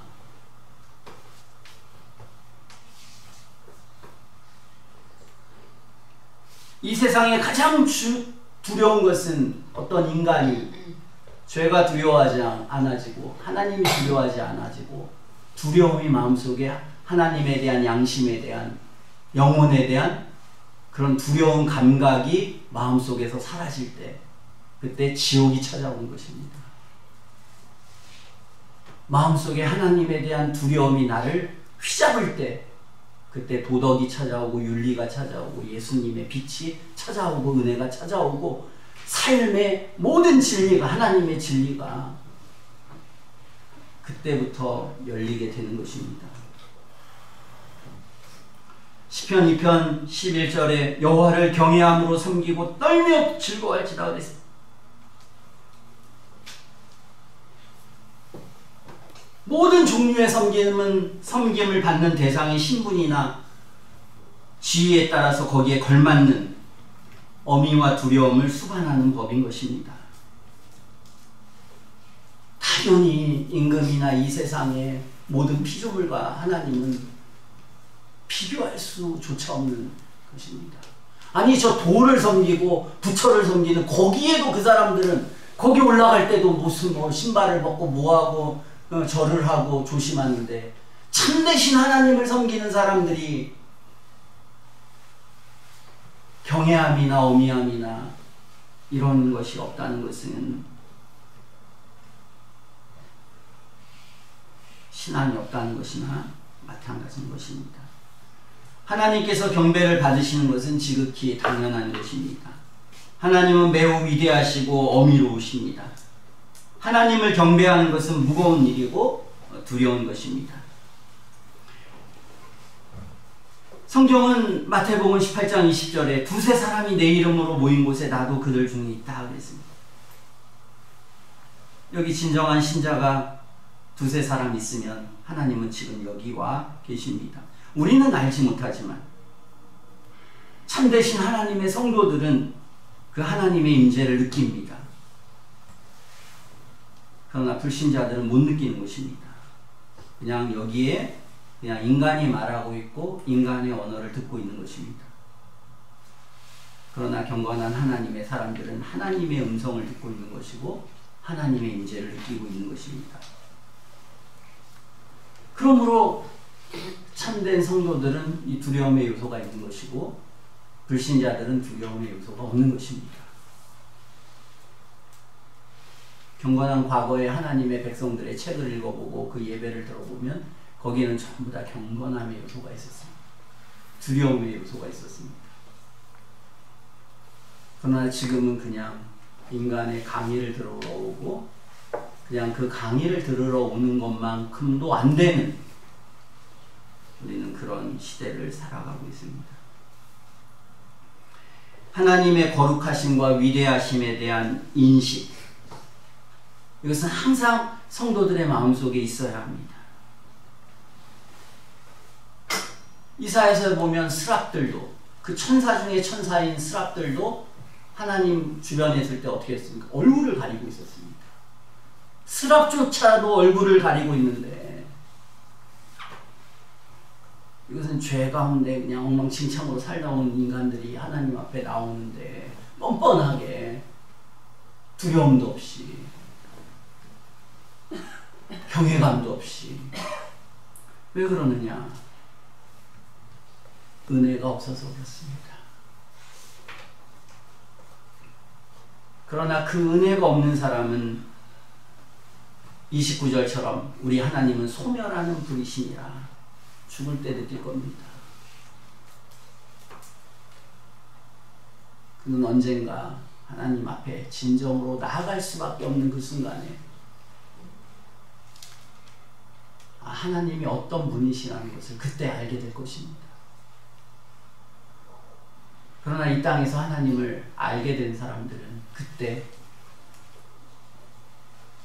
이 세상에 가장 두려운 것은 어떤 인간이 죄가 두려워하지 않아지고 하나님이 두려워하지 않아지고 두려움이 마음속에 하나님에 대한 양심에 대한 영혼에 대한 그런 두려운 감각이 마음속에서 사라질 때 그때 지옥이 찾아오는 것입니다. 마음속에 하나님에 대한 두려움이 나를 휘잡을 때 그때 도덕이 찾아오고 윤리가 찾아오고 예수님의 빛이 찾아오고 은혜가 찾아오고 삶의 모든 진리가 하나님의 진리가 그때부터 열리게 되는 것입니다. 시편 2편 11절에 여호와를 경외함으로 섬기고 떨며 즐거워할지다 그랬습니다. 모든 종류의 섬김을 받는 대상의 신분이나 지위에 따라서 거기에 걸맞는 어미와 두려움을 수반하는 법인 것입니다. 당연히 임금이나 이 세상의 모든 피조물과 하나님은 비교할 수조차 없는 것입니다. 아니 저 돌을 섬기고 부처를 섬기는 거기에도 그 사람들은 거기 올라갈 때도 무슨 뭐 신발을 벗고 뭐하고 절을 하고 조심하는데 참되신 하나님을 섬기는 사람들이 경외함이나 어미함이나 이런 것이 없다는 것은 신앙이 없다는 것이나 마찬가지인 것입니다. 하나님께서 경배를 받으시는 것은 지극히 당연한 것입니다. 하나님은 매우 위대하시고 어미로우십니다. 하나님을 경배하는 것은 무거운 일이고 두려운 것입니다. 성경은 마태복음 18장 20절에 두세 사람이 내 이름으로 모인 곳에 나도 그들 중에 있다 그랬습니다. 여기 진정한 신자가 두세 사람 있으면 하나님은 지금 여기 와 계십니다. 우리는 알지 못하지만 참되신 하나님의 성도들은 그 하나님의 임재를 느낍니다. 그러나 불신자들은 못 느끼는 것입니다. 그냥 여기에 그냥 인간이 말하고 있고 인간의 언어를 듣고 있는 것입니다. 그러나 경건한 하나님의 사람들은 하나님의 음성을 듣고 있는 것이고 하나님의 임재를 느끼고 있는 것입니다. 그러므로 참된 성도들은 이 두려움의 요소가 있는 것이고 불신자들은 두려움의 요소가 없는 것입니다. 경건한 과거의 하나님의 백성들의 책을 읽어보고 그 예배를 들어보면 거기에는 전부 다 경건함의 요소가 있었습니다. 두려움의 요소가 있었습니다. 그러나 지금은 그냥 인간의 강의를 들으러 오고 그냥 그 강의를 들으러 오는 것만큼도 안 되는 우리는 그런 시대를 살아가고 있습니다. 하나님의 거룩하심과 위대하심에 대한 인식, 이것은 항상 성도들의 마음속에 있어야 합니다. 이사야서에 보면 스랍들도, 그 천사 중에 천사인 스랍들도 하나님 주변에 있을 때 어떻게 했습니까? 얼굴을 가리고 있었습니다. 스랍조차도 얼굴을 가리고 있는데 이것은 죄 가운데 그냥 엉망진창으로 살다 온 인간들이 하나님 앞에 나오는데 뻔뻔하게 두려움도 없이 경외감도 없이 왜 그러느냐? 은혜가 없어서 그렇습니다. 그러나 그 은혜가 없는 사람은 29절처럼 우리 하나님은 소멸하는 분이시니라 죽을 때 느낄 겁니다. 그는 언젠가 하나님 앞에 진정으로 나아갈 수밖에 없는 그 순간에 하나님이 어떤 분이시라는 것을 그때 알게 될 것입니다. 그러나 이 땅에서 하나님을 알게 된 사람들은 그때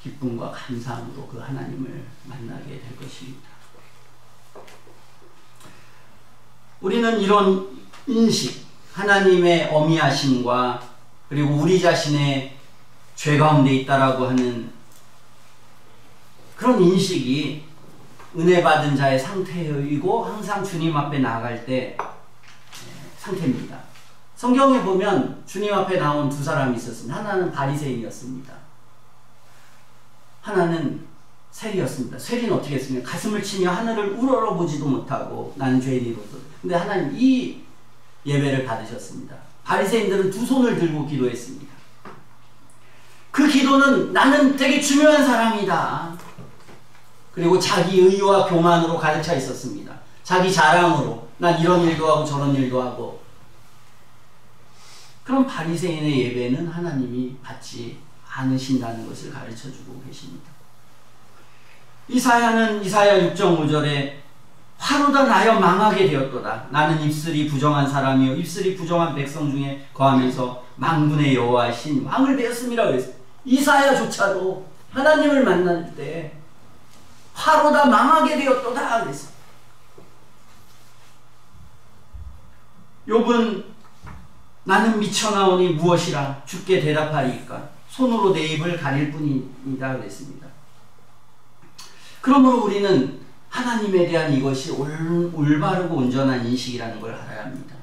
기쁨과 감사함으로 그 하나님을 만나게 될 것입니다. 우리는 이런 인식, 하나님의 어미하심과 그리고 우리 자신의 죄 가운데 있다라고 하는 그런 인식이 은혜 받은 자의 상태이고 항상 주님 앞에 나아갈 때 상태입니다. 성경에 보면 주님 앞에 나온 두 사람이 있었습니다. 하나는 바리새인이었습니다. 하나는 세리였습니다. 세리는 어떻게 했습니까? 가슴을 치며 하늘을 우러러보지도 못하고 나는 죄인이로서. 근데 하나님 이 예배를 받으셨습니다. 바리새인들은 두 손을 들고 기도했습니다. 그 기도는 나는 되게 중요한 사람이다. 그리고 자기 의와 교만으로 가득 차 있었습니다. 자기 자랑으로 난 이런 일도 하고 저런 일도 하고. 그럼 바리새인의 예배는 하나님이 받지 않으신다는 것을 가르쳐주고 계십니다. 이사야는 이사야 6.5절에 화로다 나여 망하게 되었도다. 나는 입술이 부정한 사람이요 입술이 부정한 백성 중에 거하면서 만군의 여호와이신 왕을 되었음이라 그랬어요. 이사야조차도 하나님을 만날 때 화로다 망하게 되었도다 그랬어요. 욥은 나는 미쳐나오니 무엇이라 주께 대답하리이까 손으로 내 입을 가릴 뿐이다 그랬습니다. 그러므로 우리는 하나님에 대한 이것이 올바르고 온전한 인식이라는 걸 알아야 합니다.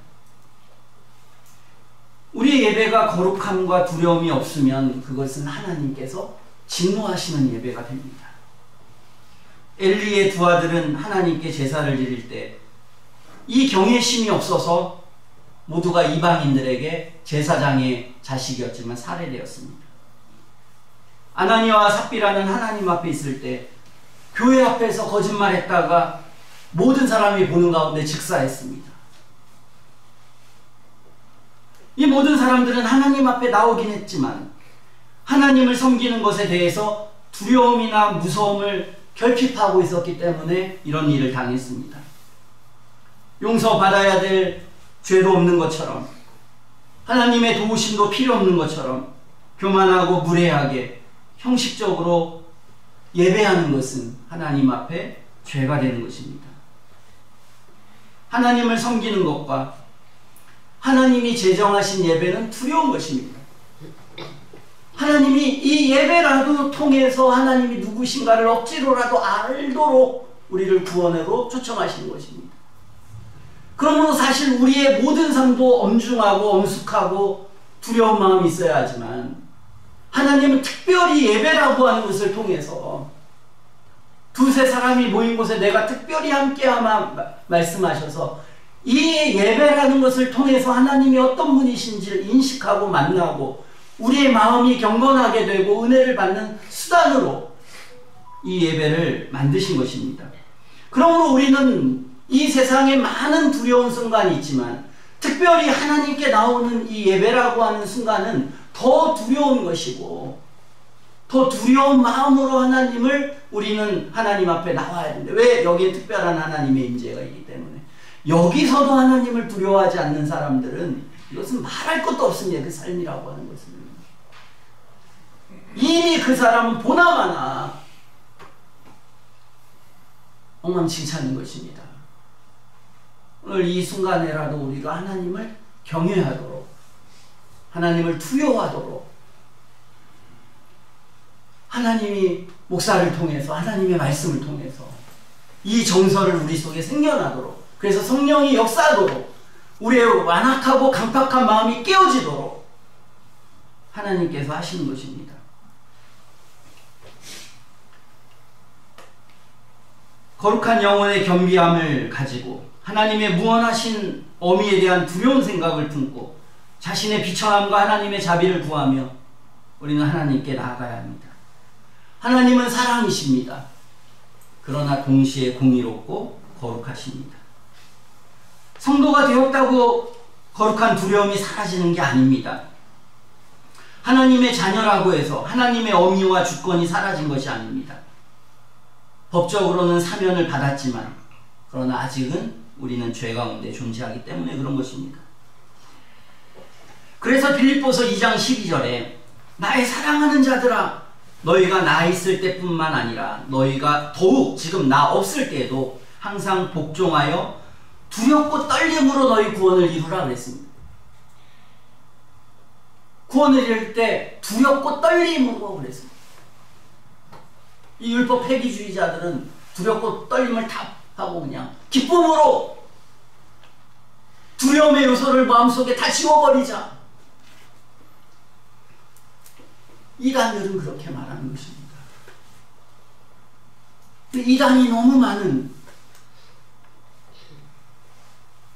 우리의 예배가 거룩함과 두려움이 없으면 그것은 하나님께서 진노하시는 예배가 됩니다. 엘리의 두 아들은 하나님께 제사를 드릴 때 이 경외심이 없어서 모두가 이방인들에게 제사장의 자식이었지만 살해되었습니다. 아나니아와 삽비라는 하나님 앞에 있을 때 교회 앞에서 거짓말했다가 모든 사람이 보는 가운데 즉사했습니다. 이 모든 사람들은 하나님 앞에 나오긴 했지만 하나님을 섬기는 것에 대해서 두려움이나 무서움을 결핍하고 있었기 때문에 이런 일을 당했습니다. 용서받아야 될 죄도 없는 것처럼 하나님의 도우심도 필요 없는 것처럼 교만하고 무례하게 형식적으로 예배하는 것은 하나님 앞에 죄가 되는 것입니다. 하나님을 섬기는 것과 하나님이 제정하신 예배는 두려운 것입니다. 하나님이 이 예배라도 통해서 하나님이 누구신가를 억지로라도 알도록 우리를 구원으로 초청하시는 것입니다. 그러므로 사실 우리의 모든 삶도 엄중하고 엄숙하고 두려운 마음이 있어야 하지만 하나님은 특별히 예배라고 하는 것을 통해서 두세 사람이 모인 곳에 내가 특별히 함께하마 말씀하셔서 이 예배라는 것을 통해서 하나님이 어떤 분이신지를 인식하고 만나고 우리의 마음이 경건하게 되고 은혜를 받는 수단으로 이 예배를 만드신 것입니다. 그러므로 우리는 이 세상에 많은 두려운 순간이 있지만 특별히 하나님께 나오는 이 예배라고 하는 순간은 더 두려운 것이고 더 두려운 마음으로 하나님을 우리는 하나님 앞에 나와야 되는데 왜? 여기에 특별한 하나님의 임재가 있기 때문에. 여기서도 하나님을 두려워하지 않는 사람들은 이것은 말할 것도 없습니다. 그 삶이라고 하는 것은 이미 그 사람은 보나마나 엉망진창인 것입니다. 오늘 이 순간에라도 우리가 하나님을 경외하도록 하나님을 두려워하도록 하나님이 목사를 통해서 하나님의 말씀을 통해서 이 정서를 우리 속에 생겨나도록 그래서 성령이 역사하도록 우리의 완악하고 강팍한 마음이 깨어지도록 하나님께서 하시는 것입니다. 거룩한 영혼의 겸비함을 가지고 하나님의 무한하신 어미에 대한 두려운 생각을 품고 자신의 비천함과 하나님의 자비를 구하며 우리는 하나님께 나아가야 합니다. 하나님은 사랑이십니다. 그러나 동시에 공의롭고 거룩하십니다. 성도가 되었다고 거룩한 두려움이 사라지는 게 아닙니다. 하나님의 자녀라고 해서 하나님의 어미와 주권이 사라진 것이 아닙니다. 법적으로는 사면을 받았지만 그러나 아직은 우리는 죄 가운데 존재하기 때문에 그런 것입니다. 그래서 빌립보서 2장 12절에 나의 사랑하는 자들아 너희가 나 있을 때뿐만 아니라 너희가 더욱 지금 나 없을 때에도 항상 복종하여 두렵고 떨림으로 너희 구원을 이루라 그랬습니다. 구원을 이룰 때 두렵고 떨림으로 그랬습니다. 이 율법 폐기주의자들은 두렵고 떨림을 다 하고 그냥 기쁨으로 두려움의 요소를 마음속에 다 지워버리자. 이단들은 그렇게 말하는 것입니다. 이단이 너무 많은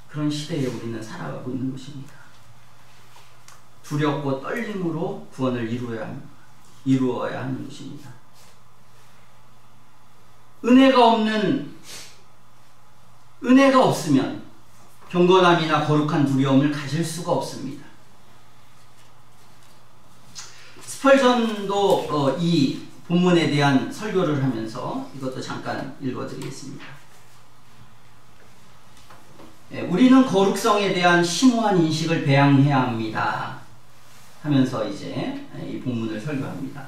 그런 시대에 우리는 살아가고 있는 것입니다. 두렵고 떨림으로 구원을 이루어야 하는 것입니다. 은혜가 없으면 경건함이나 거룩한 두려움을 가질 수가 없습니다. 스펄전도 이 본문에 대한 설교를 하면서 이것도 잠깐 읽어드리겠습니다. 우리는 거룩성에 대한 심오한 인식을 배양해야 합니다. 하면서 이제 이 본문을 설교합니다.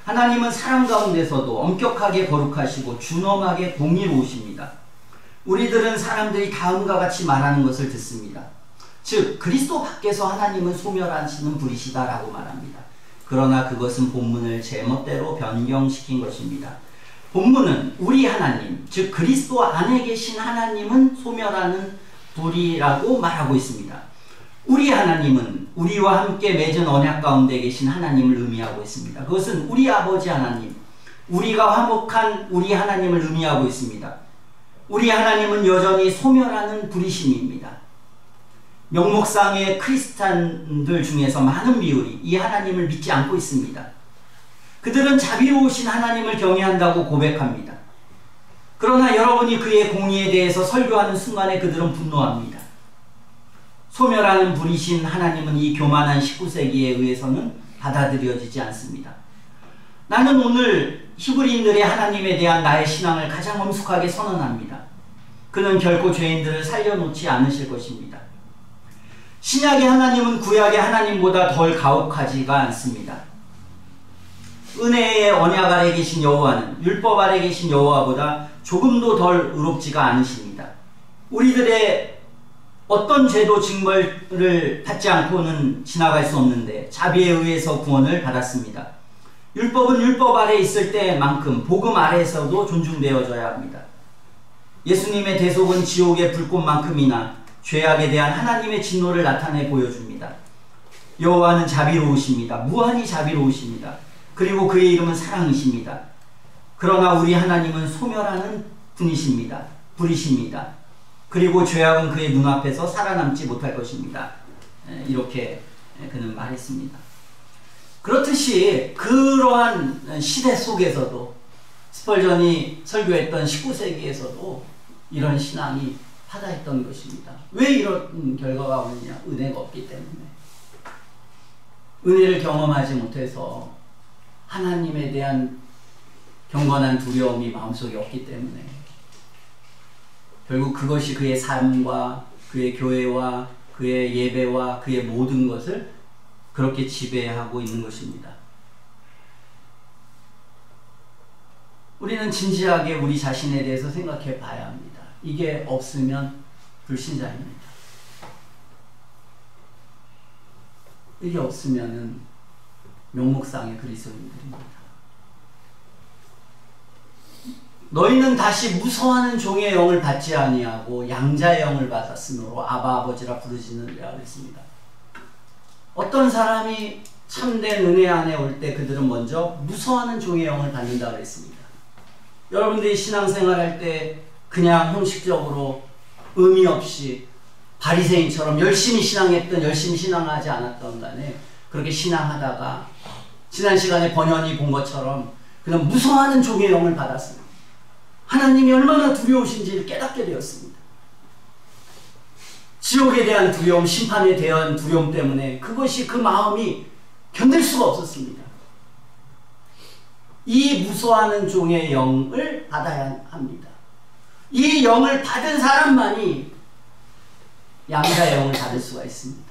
하나님은 사람 가운데서도 엄격하게 거룩하시고 준엄하게 공의로우십니다. 우리들은 사람들이 다음과 같이 말하는 것을 듣습니다. 즉 그리스도 밖에서 하나님은 소멸하시는 분이시다라고 말합니다. 그러나 그것은 본문을 제멋대로 변경시킨 것입니다. 본문은 우리 하나님, 즉 그리스도 안에 계신 하나님은 소멸하는 불이라고 말하고 있습니다. 우리 하나님은 우리와 함께 맺은 언약 가운데 계신 하나님을 의미하고 있습니다. 그것은 우리 아버지 하나님, 우리가 화목한 우리 하나님을 의미하고 있습니다. 우리 하나님은 여전히 소멸하는 불이심입니다. 명목상의 크리스찬들 중에서 많은 비율이 이 하나님을 믿지 않고 있습니다. 그들은 자비로우신 하나님을 경외한다고 고백합니다. 그러나 여러분이 그의 공의에 대해서 설교하는 순간에 그들은 분노합니다. 소멸하는 불이신 하나님은 이 교만한 19세기에 의해서는 받아들여지지 않습니다. 나는 오늘 히브리인들의 하나님에 대한 나의 신앙을 가장 엄숙하게 선언합니다. 그는 결코 죄인들을 살려놓지 않으실 것입니다. 신약의 하나님은 구약의 하나님보다 덜 가혹하지가 않습니다. 은혜의 언약 아래 계신 여호와는 율법 아래 계신 여호와보다 조금도 덜 의롭지가 않으십니다. 우리들의 어떤 죄도 징벌을 받지 않고는 지나갈 수 없는데 자비에 의해서 구원을 받았습니다. 율법은 율법 아래 있을 때만큼 복음 아래에서도 존중되어져야 합니다. 예수님의 대속은 지옥의 불꽃만큼이나 죄악에 대한 하나님의 진노를 나타내 보여줍니다. 여호와는 자비로우십니다. 무한히 자비로우십니다. 그리고 그의 이름은 사랑이십니다. 그러나 우리 하나님은 소멸하는 분이십니다. 불이십니다. 그리고 죄악은 그의 눈앞에서 살아남지 못할 것입니다. 이렇게 그는 말했습니다. 그렇듯이 그러한 시대 속에서도 스펄전이 설교했던 19세기에서도 이런 신앙이 파다했던 것입니다. 왜 이런 결과가 오느냐? 은혜가 없기 때문에. 은혜를 경험하지 못해서 하나님에 대한 경건한 두려움이 마음속에 없기 때문에 결국 그것이 그의 삶과 그의 교회와 그의 예배와 그의 모든 것을 그렇게 지배하고 있는 것입니다. 우리는 진지하게 우리 자신에 대해서 생각해 봐야 합니다. 이게 없으면 불신자입니다. 이게 없으면은 명목상의 그리스도인들입니다. 너희는 다시 무서워하는 종의 영을 받지 아니하고 양자의 영을 받았으므로 아바 아버지라 부르짖느니라 그랬습니다. 어떤 사람이 참된 은혜 안에 올 때 그들은 먼저 무서워하는 종의 영을 받는다 그랬습니다. 여러분들이 신앙생활할 때 그냥 형식적으로 의미 없이 바리새인처럼 열심히 신앙했던 열심히 신앙하지 않았던 간에 그렇게 신앙하다가 지난 시간에 번연히 본 것처럼 그냥 무서워하는 종의 영을 받았습니다. 하나님이 얼마나 두려우신지를 깨닫게 되었습니다. 지옥에 대한 두려움, 심판에 대한 두려움 때문에 그것이 그 마음이 견딜 수가 없었습니다. 이 무서워하는 종의 영을 받아야 합니다. 이 영을 받은 사람만이 양자의 영을 받을 수가 있습니다.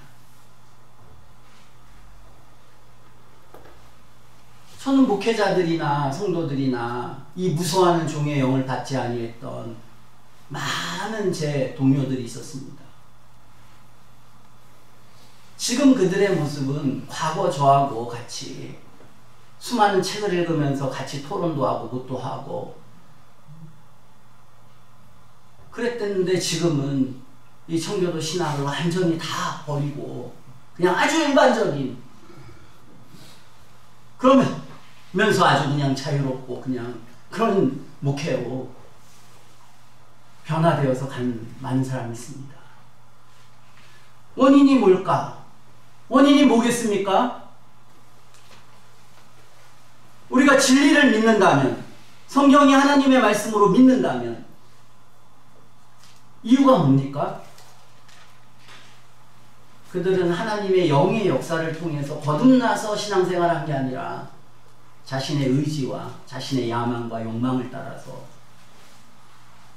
저는 목회자들이나 성도들이나 이 무서워하는 종의 영을 받지 아니했던 많은 제 동료들이 있었습니다. 지금 그들의 모습은 과거 저하고 같이 수많은 책을 읽으면서 같이 토론도 하고 굿도 하고 그랬댔는데 지금은 이 청교도 신앙을 완전히 다 버리고 그냥 아주 일반적인 그러면서 아주 그냥 자유롭고 그냥 그런 목회로 변화되어서 간 많은 사람이 있습니다. 원인이 뭘까? 원인이 뭐겠습니까? 우리가 진리를 믿는다면, 성경이 하나님의 말씀으로 믿는다면 이유가 뭡니까? 그들은 하나님의 영의 역사를 통해서 거듭나서 신앙생활한 게 아니라 자신의 의지와 자신의 야망과 욕망을 따라서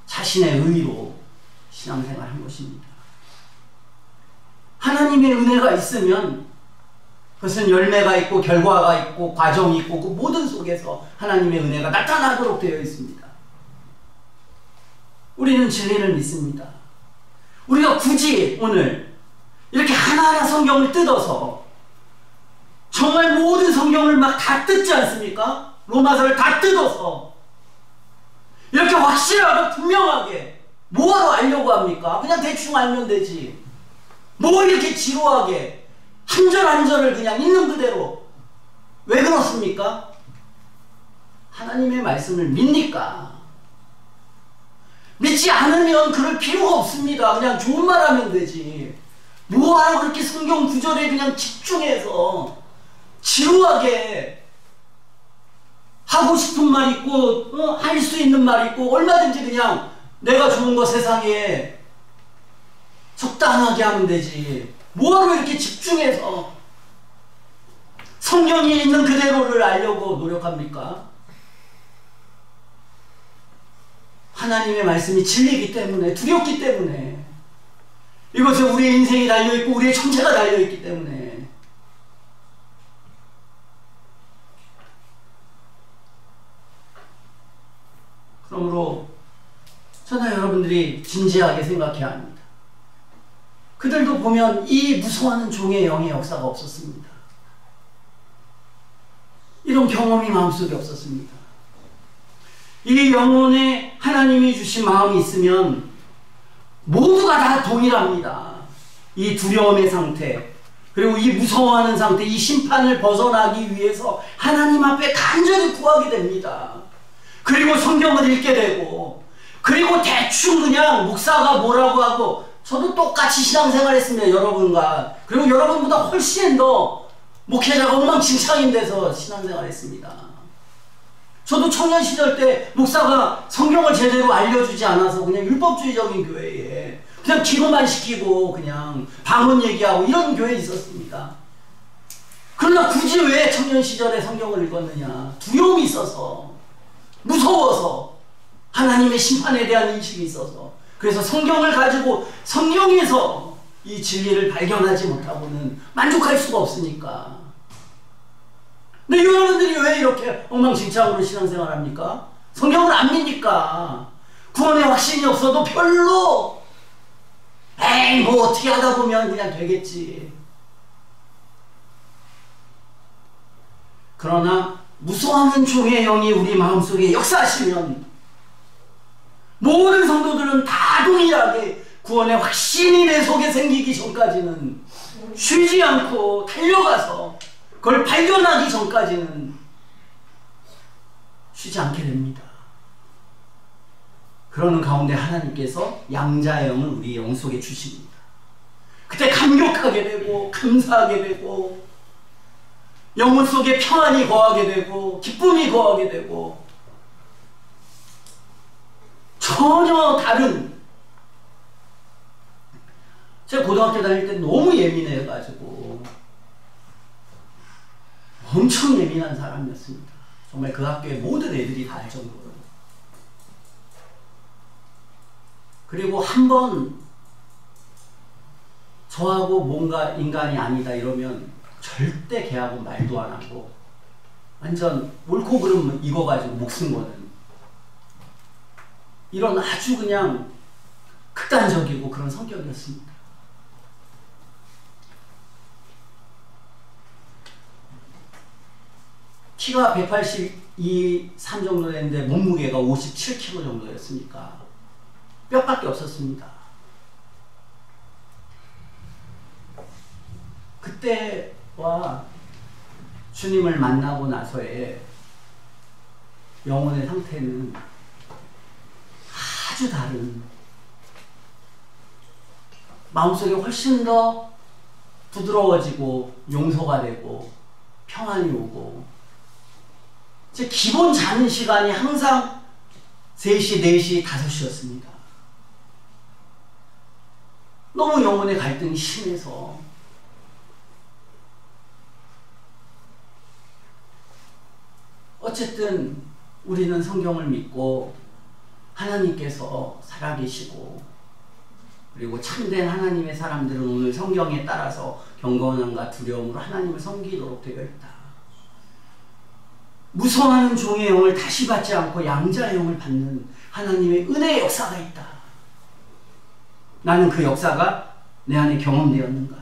자신의 의로 신앙생활한 것입니다. 하나님의 은혜가 있으면 그것은 열매가 있고 결과가 있고 과정이 있고 그 모든 속에서 하나님의 은혜가 나타나도록 되어 있습니다. 우리는 진리를 믿습니다. 우리가 굳이 오늘 이렇게 하나하나 성경을 뜯어서 정말 모든 성경을 막 다 뜯지 않습니까? 로마서를 다 뜯어서 이렇게 확실하고 분명하게 뭐하러 알려고 합니까? 그냥 대충 알면 되지. 뭐 이렇게 지루하게 한 절 한 절을 그냥 있는 그대로. 왜 그렇습니까? 하나님의 말씀을 믿니까? 믿지 않으면 그럴 필요가 없습니다. 그냥 좋은 말 하면 되지. 뭐하러 그렇게 성경 구절에 그냥 집중해서 지루하게 하고 싶은 말 있고 할 수 있는 말 있고 얼마든지 그냥 내가 좋은 거 세상에 적당하게 하면 되지. 뭐하러 이렇게 집중해서 성경이 있는 그대로를 알려고 노력합니까? 하나님의 말씀이 진리이기 때문에, 두렵기 때문에, 이것에 우리의 인생이 달려있고 우리의 존재가 달려있기 때문에. 그러므로 저는 여러분들이 진지하게 생각해야 합니다. 그들도 보면 이 무서워하는 종의 영의 역사가 없었습니다. 이런 경험이 마음속에 없었습니다. 이 영혼에 하나님이 주신 마음이 있으면 모두가 다 동일합니다. 이 두려움의 상태, 그리고 이 무서워하는 상태, 이 심판을 벗어나기 위해서 하나님 앞에 간절히 구하게 됩니다. 그리고 성경을 읽게 되고, 그리고 대충 그냥 목사가 뭐라고 하고, 저도 똑같이 신앙생활 했습니다. 여러분과. 그리고 여러분보다 훨씬 더 목회자가 엉망진창인 데서 신앙생활 했습니다. 저도 청년 시절 때 목사가 성경을 제대로 알려주지 않아서 그냥 율법주의적인 교회에 그냥 기도만 시키고 그냥 방언 얘기하고 이런 교회에 있었습니다. 그러나 굳이 왜 청년 시절에 성경을 읽었느냐? 두려움이 있어서, 무서워서, 하나님의 심판에 대한 인식이 있어서. 그래서 성경을 가지고 성경에서 이 진리를 발견하지 못하고는 만족할 수가 없으니까. 근데 여러분들이 왜 이렇게 엉망진창으로 신앙생활 합니까? 성경을 안 믿니까. 구원의 확신이 없어도 별로, 에이 뭐 어떻게 하다 보면 그냥 되겠지. 그러나 무서워하는 종의 영이 우리 마음속에 역사하시면 모든 성도들은 다 동일하게 구원의 확신이 내 속에 생기기 전까지는 쉬지 않고 달려가서 그걸 발견하기 전까지는 쉬지 않게 됩니다. 그러는 가운데 하나님께서 양자영을 우리 영 속에 주십니다. 그때 감격하게 되고 감사하게 되고 영혼 속에 평안이 거하게 되고 기쁨이 거하게 되고 전혀 다른. 제가 고등학교 다닐 때 너무 예민해가지고 엄청 예민한 사람이었습니다. 정말 그 학교의 모든 애들이 다 알 정도로. 그리고 한번 저하고 뭔가 인간이 아니다 이러면 절대 걔하고 말도 안 하고 완전 옳고 그름 익어가지고 목숨 거는 이런 아주 그냥 극단적이고 그런 성격이었습니다. 키가 182, 3 정도 됐는데 몸무게가 57kg 정도였으니까 뼈밖에 없었습니다. 그때와 주님을 만나고 나서의 영혼의 상태는 아주 다른, 마음속에 훨씬 더 부드러워지고 용서가 되고 평안이 오고. 제 기본 자는 시간이 항상 3시, 4시, 5시였습니다. 너무 영혼의 갈등이 심해서. 어쨌든 우리는 성경을 믿고 하나님께서 살아계시고, 그리고 참된 하나님의 사람들은 오늘 성경에 따라서 경건함과 두려움으로 하나님을 섬기도록 되어 있다. 무서워하는 종의 영을 다시 받지 않고 양자의 영을 받는 하나님의 은혜의 역사가 있다. 나는 그 역사가 내 안에 경험되었는가?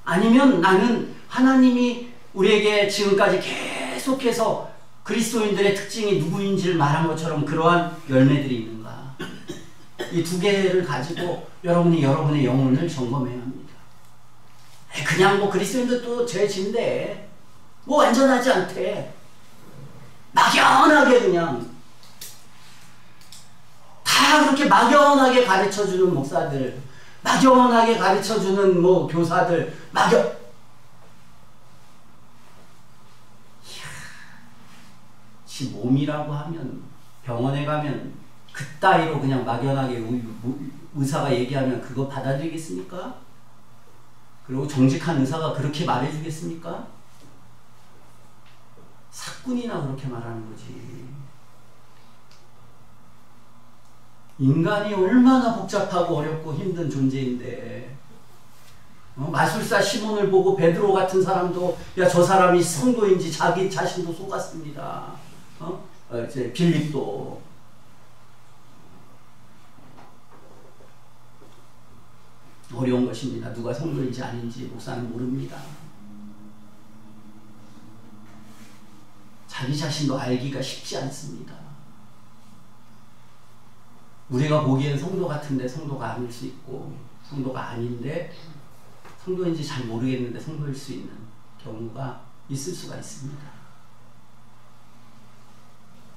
아니면 나는 하나님이 우리에게 지금까지 계속해서 그리스도인들의 특징이 누구인지를 말한 것처럼 그러한 열매들이 있는가? 이 두 개를 가지고 여러분이 여러분의 영혼을 점검해야 합니다. 그냥 뭐 그리스도인들도 죄 진대. 뭐 완전하지 않대. 막연하게 그냥 다 그렇게 막연하게 가르쳐주는 목사들, 막연하게 가르쳐주는 뭐 교사들, 지 몸이라고 하면 병원에 가면 그따위로 그냥 막연하게 의사가 얘기하면 그거 받아들이겠습니까? 그리고 정직한 의사가 그렇게 말해주겠습니까? 사꾼이나 그렇게 말하는 거지. 인간이 얼마나 복잡하고 어렵고 힘든 존재인데 마술사 시몬을 보고 베드로 같은 사람도 야, 저 사람이 성도인지 자기 자신도 속았습니다. 이제 빌립도 어려운 것입니다. 누가 성도인지 아닌지 목사는 모릅니다. 자기 자신도 알기가 쉽지 않습니다. 우리가 보기엔 성도 같은데 성도가 아닐 수 있고, 성도가 아닌데 성도인지 잘 모르겠는데 성도일 수 있는 경우가 있을 수가 있습니다.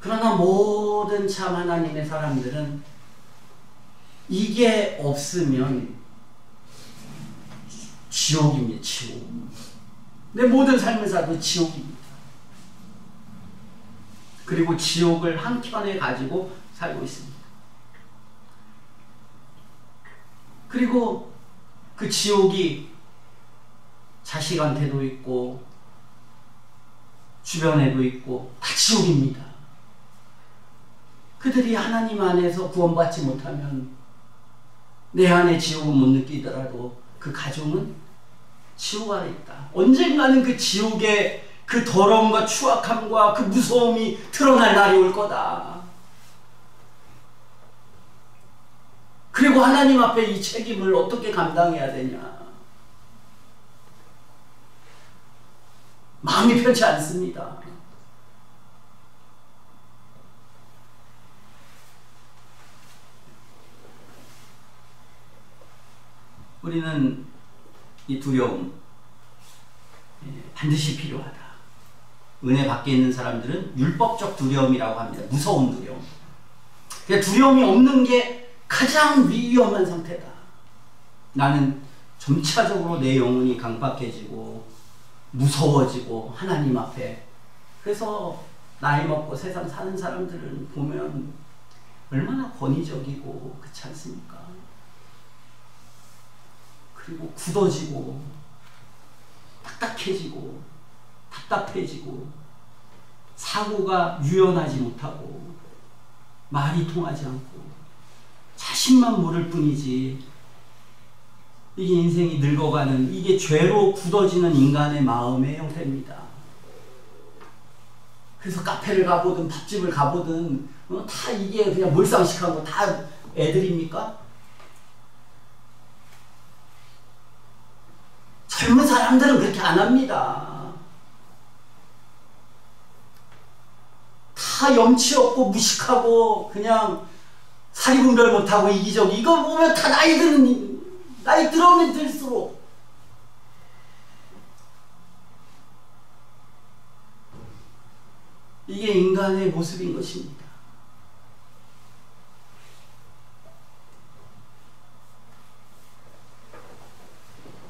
그러나 모든 참 하나님의 사람들은 이게 없으면 지옥입니다. 지옥. 내 모든 삶을 살도 지옥입니다. 그리고 지옥을 한켠에 가지고 살고 있습니다. 그리고 그 지옥이 자식한테도 있고 주변에도 있고 다 지옥입니다. 그들이 하나님 안에서 구원받지 못하면 내 안에 지옥은 못 느끼더라도 그 가정은 지옥 안에 있다. 언젠가는 그 지옥의 그 더러움과 추악함과 그 무서움이 드러날 날이 올 거다. 그리고 하나님 앞에 이 책임을 어떻게 감당해야 되냐. 마음이 편치 않습니다. 우리는 이 두려움 반드시 필요하다. 은혜 밖에 있는 사람들은 율법적 두려움이라고 합니다. 무서운 두려움. 두려움이 없는 게 가장 위험한 상태다. 나는 점차적으로 내 영혼이 강박해지고 무서워지고 하나님 앞에. 그래서 나이 먹고 세상 사는 사람들은 보면 얼마나 권위적이고 그렇지 않습니까? 그리고 굳어지고 딱딱해지고 답답해지고 사고가 유연하지 못하고 말이 통하지 않고 자신만 모를 뿐이지. 이게 인생이 늙어가는, 이게 죄로 굳어지는 인간의 마음의 형태입니다. 그래서 카페를 가보든 밥집을 가보든 다 이게 그냥 몰상식한 거 다 애들입니까? 젊은 사람들은 그렇게 안 합니다. 다 염치 없고 무식하고 그냥 사리 분별 못하고 이기적이. 이거 보면 다 나이 들으면 들수록 이게 인간의 모습인 것입니다.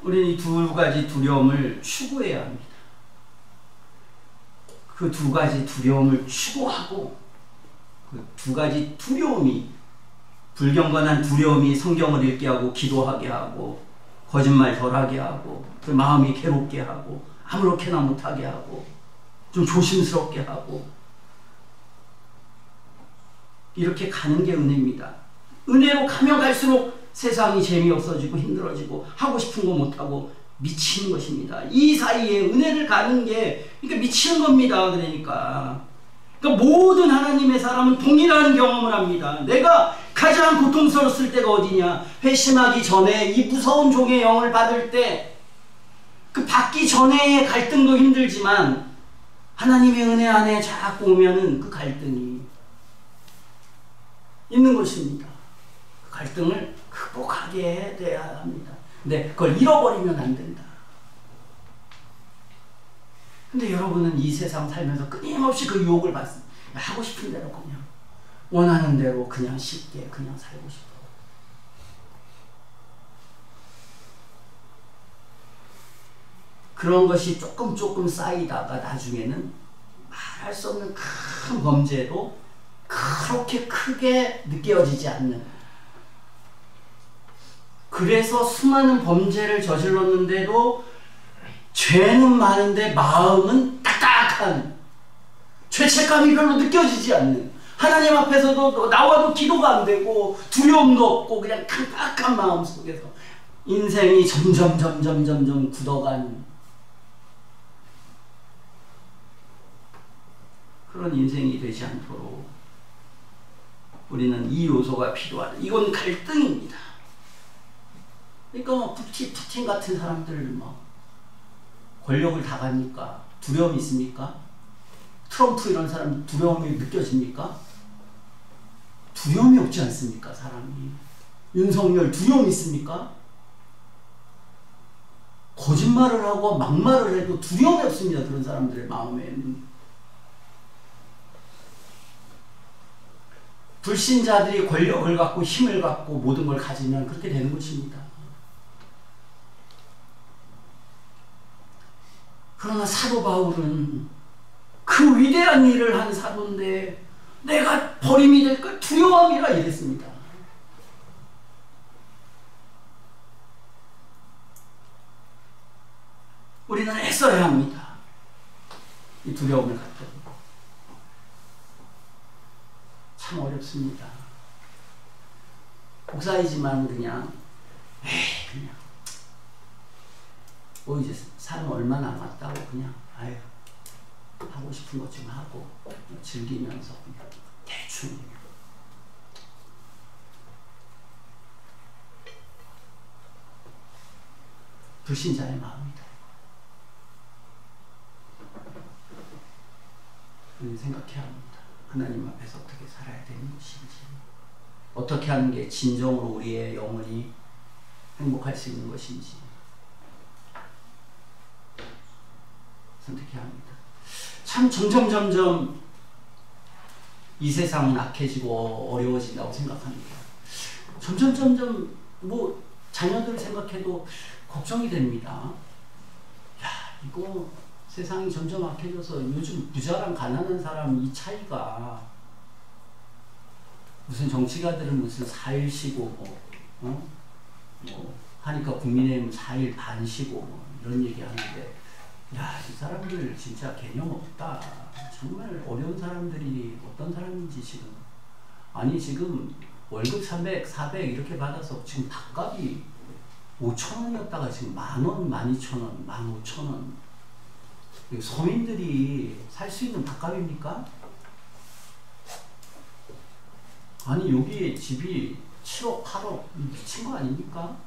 우리는 이 두 가지 두려움을 추구해야 합니다. 그 두 가지 두려움을 추구하고 그 두 가지 두려움이, 불경건한 두려움이 성경을 읽게 하고 기도하게 하고 거짓말 덜하게 하고 그 마음이 괴롭게 하고 아무렇게나 못하게 하고 좀 조심스럽게 하고 이렇게 가는 게 은혜입니다. 은혜로 가면 갈수록 세상이 재미없어지고 힘들어지고 하고 싶은 거 못하고 미치는 것입니다. 이 사이에 은혜를 가는 게 그러니까 미치는 겁니다. 그러니까 모든 하나님의 사람은 동일한 경험을 합니다. 내가 가장 고통스러웠을 때가 어디냐? 회심하기 전에 이 무서운 종의 영을 받을 때, 그 받기 전에의 갈등도 힘들지만 하나님의 은혜 안에 자꾸 오면은 그 갈등이 있는 것입니다. 그 갈등을 극복하게 돼야 합니다. 근데 그걸 잃어버리면 안 된다. 근데 여러분은 이 세상 살면서 끊임없이 그 유혹을 받습니다. 하고 싶은 대로 그냥 원하는 대로 그냥 쉽게 그냥 살고 싶어. 그런 것이 조금 쌓이다가 나중에는 말할 수 없는 큰 범죄도 그렇게 크게 느껴지지 않는, 그래서 수많은 범죄를 저질렀는데도 죄는 많은데 마음은 딱딱한, 죄책감이 별로 느껴지지 않는, 하나님 앞에서도 나와도 기도가 안 되고 두려움도 없고 그냥 깜빡한 마음 속에서 인생이 점점 굳어가는 그런 인생이 되지 않도록 우리는 이 요소가 필요하다. 이건 갈등입니다. 그러니까 뭐 푸틴 같은 사람들 뭐 권력을 다 가니까 두려움이 있습니까? 트럼프 이런 사람 두려움이 느껴집니까? 두려움이 없지 않습니까? 사람이. 윤석열 두려움이 있습니까? 거짓말을 하고 막말을 해도 두려움이 없습니다. 그런 사람들의 마음에는. 불신자들이 권력을 갖고 힘을 갖고 모든 걸 가지면 그렇게 되는 것입니다. 그러나 사도 바울은 그 위대한 일을 한 사도인데 내가 버림이 될 걸 두려움이라 이랬습니다. 우리는 애써야 합니다. 이 두려움을 갖고. 참 어렵습니다. 목사이지만 그냥 뭐 이제 삶 얼마 남았다고 그냥 하고 싶은 것 좀 하고 즐기면서 그냥 대충 불신자의 마음이다. 우리는 생각해야 합니다. 하나님 앞에서 어떻게 살아야 되는 것인지, 어떻게 하는 게 진정으로 우리의 영혼이 행복할 수 있는 것인지 선택해야 합니다. 참 점점 이 세상은 악해지고 어려워진다고 생각합니다. 점점 뭐 자녀들 생각해도 걱정이 됩니다. 야, 이거 세상이 점점 악해져서 요즘 부자랑 가난한 사람 이 차이가, 무슨 정치가들은 무슨 4일 쉬고 뭐 하니까 국민의힘은 4일 반 쉬고 뭐 이런 얘기 하는데, 야, 이 사람들 진짜 개념 없다. 정말 어려운 사람들이 어떤 사람인지 지금. 아니 지금 월급 300, 400 이렇게 받아서 지금 밥값이 5,000원이었다가 지금 10,000원, 12,000원, 15,000원. 서민들이 살 수 있는 밥값입니까? 아니 여기 집이 7억, 8억 미친 거 아닙니까?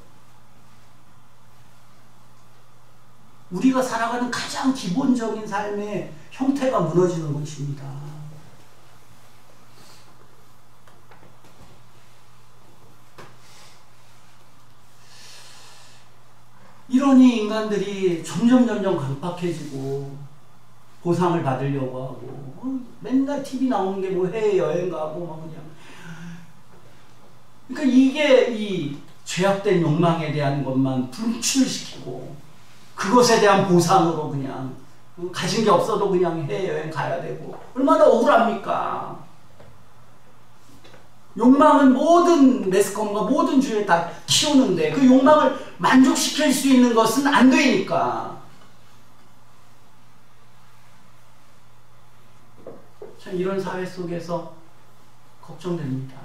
우리가 살아가는 가장 기본적인 삶의 형태가 무너지는 것입니다. 이러니 인간들이 점점 강박해지고 보상을 받으려고 하고 맨날 TV 나오는 게 뭐 해외여행 가고 막 그냥. 그러니까 이게 이 죄악된 욕망에 대한 것만 분출시키고 그것에 대한 보상으로 그냥 가진 게 없어도 그냥 해외여행 가야 되고 얼마나 억울합니까? 욕망은 모든 매스컴과 모든 주에 다 키우는데 그 욕망을 만족시킬 수 있는 것은 안 되니까. 참 이런 사회 속에서 걱정됩니다.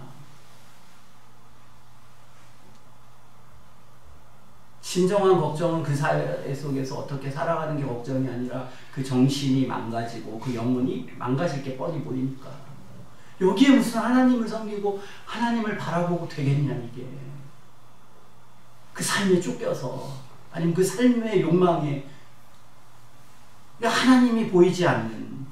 진정한 걱정은 그 사회 속에서 어떻게 살아가는 게 걱정이 아니라 그 정신이 망가지고 그 영혼이 망가질 게 뻔히 보이니까. 여기에 무슨 하나님을 섬기고 하나님을 바라보고 되겠냐 이게. 그 삶에 쫓겨서 아니면 그 삶의 욕망에 하나님이 보이지 않는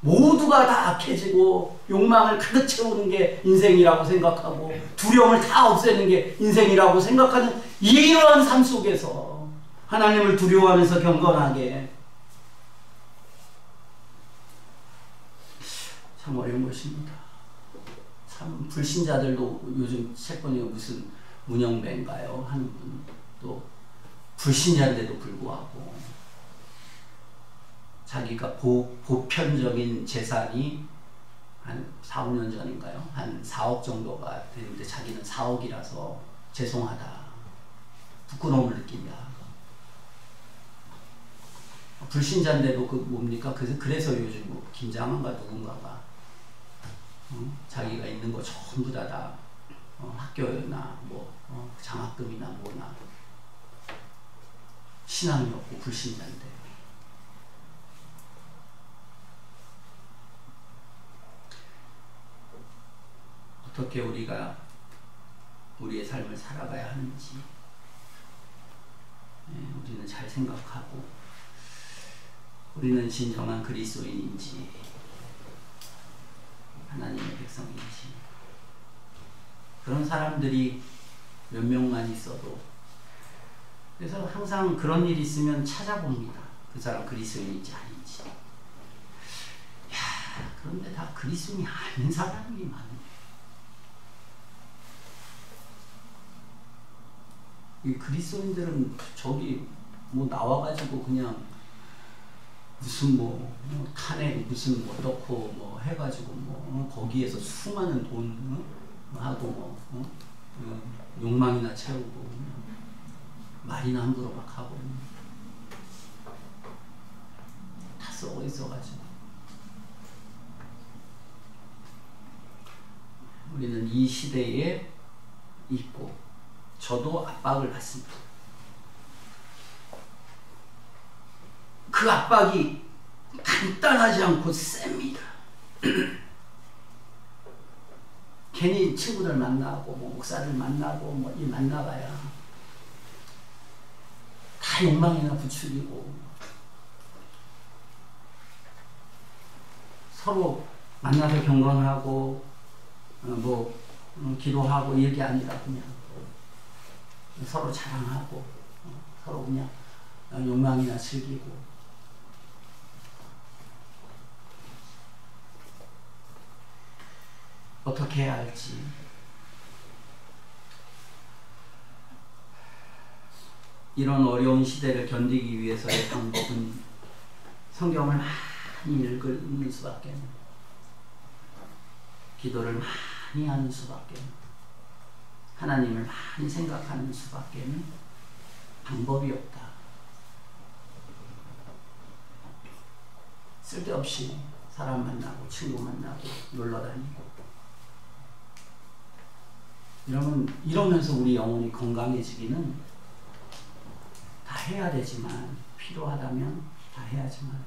모두가 다 악해지고 욕망을 가득 채우는 게 인생이라고 생각하고 두려움을 다 없애는 게 인생이라고 생각하는 이러한 삶 속에서 하나님을 두려워하면서 경건하게, 참 어려운 것입니다. 참 불신자들도 요즘 책 보니까 무슨 문영배인가요? 하는 분도 불신자인데도 불구하고 자기가 보편적인 재산이 한 4, 5년 전인가요? 한 4억 정도가 되는데 자기는 4억이라서 죄송하다, 부끄러움을 느낀다. 불신자인데도 그 뭡니까? 그래서 요즘 뭐 김장한가 누군가가 자기가 있는 거 전부 다 학교나 뭐 장학금이나 뭐나 신앙이 없고 불신자인데, 어떻게 우리가 우리의 삶을 살아가야 하는지 우리는 잘 생각하고, 우리는 진정한 그리스도인인지 하나님의 백성인지, 그런 사람들이 몇 명만 있어도, 그래서 항상 그런 일이 있으면 찾아봅니다. 그 사람 그리스도인인지 아닌지. 그런데 다 그리스도인이 아닌 사람이 많아요. 이 그리스도인들은 저기 뭐 나와가지고 그냥 무슨 뭐 탄핵 무슨 어떻고 뭐 해가지고 뭐 거기에서 수많은 돈 하고 욕망이나 채우고 말이나 함부로 막 하고 다 썩어 있어가지고, 우리는 이 시대에 있고 저도 압박을 받습니다. 그 압박이 간단하지 않고 셉니다. 괜히 친구들 만나고 뭐 목사들 만나고 뭐 이 만나봐야 다 욕망이나 부추기고, 서로 만나서 경건하고 기도하고 이게 아니라 그냥 서로 자랑하고 서로 그냥 욕망이나 즐기고, 어떻게 해야 할지, 이런 어려운 시대를 견디기 위해서의 방법은 성경을 많이 읽는 수밖에, 기도를 많이 하는 수밖에, 하나님을 많이 생각하는 수밖에는 방법이 없다. 쓸데없이 사람 만나고 친구 만나고 놀러 다니고 이러면서 우리 영혼이 건강해지기는 다 해야 되지만, 필요하다면 다 해야지만,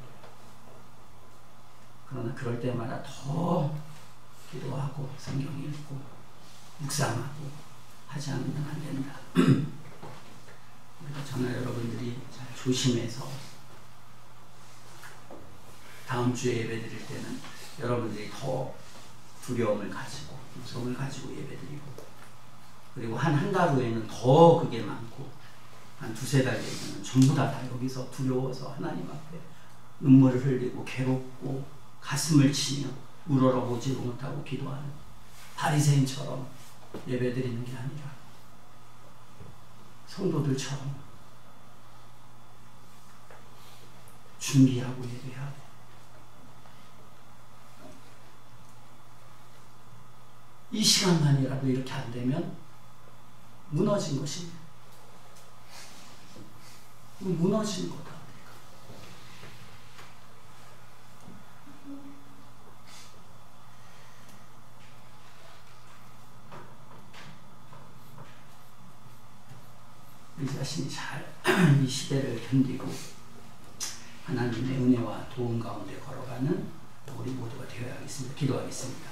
그러나 그럴 때마다 더 기도하고 성경 읽고 묵상하고 하지 않으면 안 된다. 그러니까 저는 여러분들이 잘 조심해서 다음 주에 예배 드릴 때는 여러분들이 더 두려움을 가지고 무서움을 가지고 예배 드리고, 그리고 한 달 후에는 더 그게 많고, 한 두세 달 되면 전부 다 여기서 두려워서 하나님 앞에 눈물을 흘리고 괴롭고 가슴을 치며 우러러보지도 못하고 기도하는 바리새인처럼 예배드리는 게 아니라 성도들처럼 준비하고 예배하고, 이 시간만이라도 이렇게 안 되면 무너진 것입니다. 무너진 거다. 우리 자신이 잘 이 시대를 견디고 하나님의 은혜와 도움 가운데 걸어가는 우리 모두가 되어야겠습니다. 기도하겠습니다.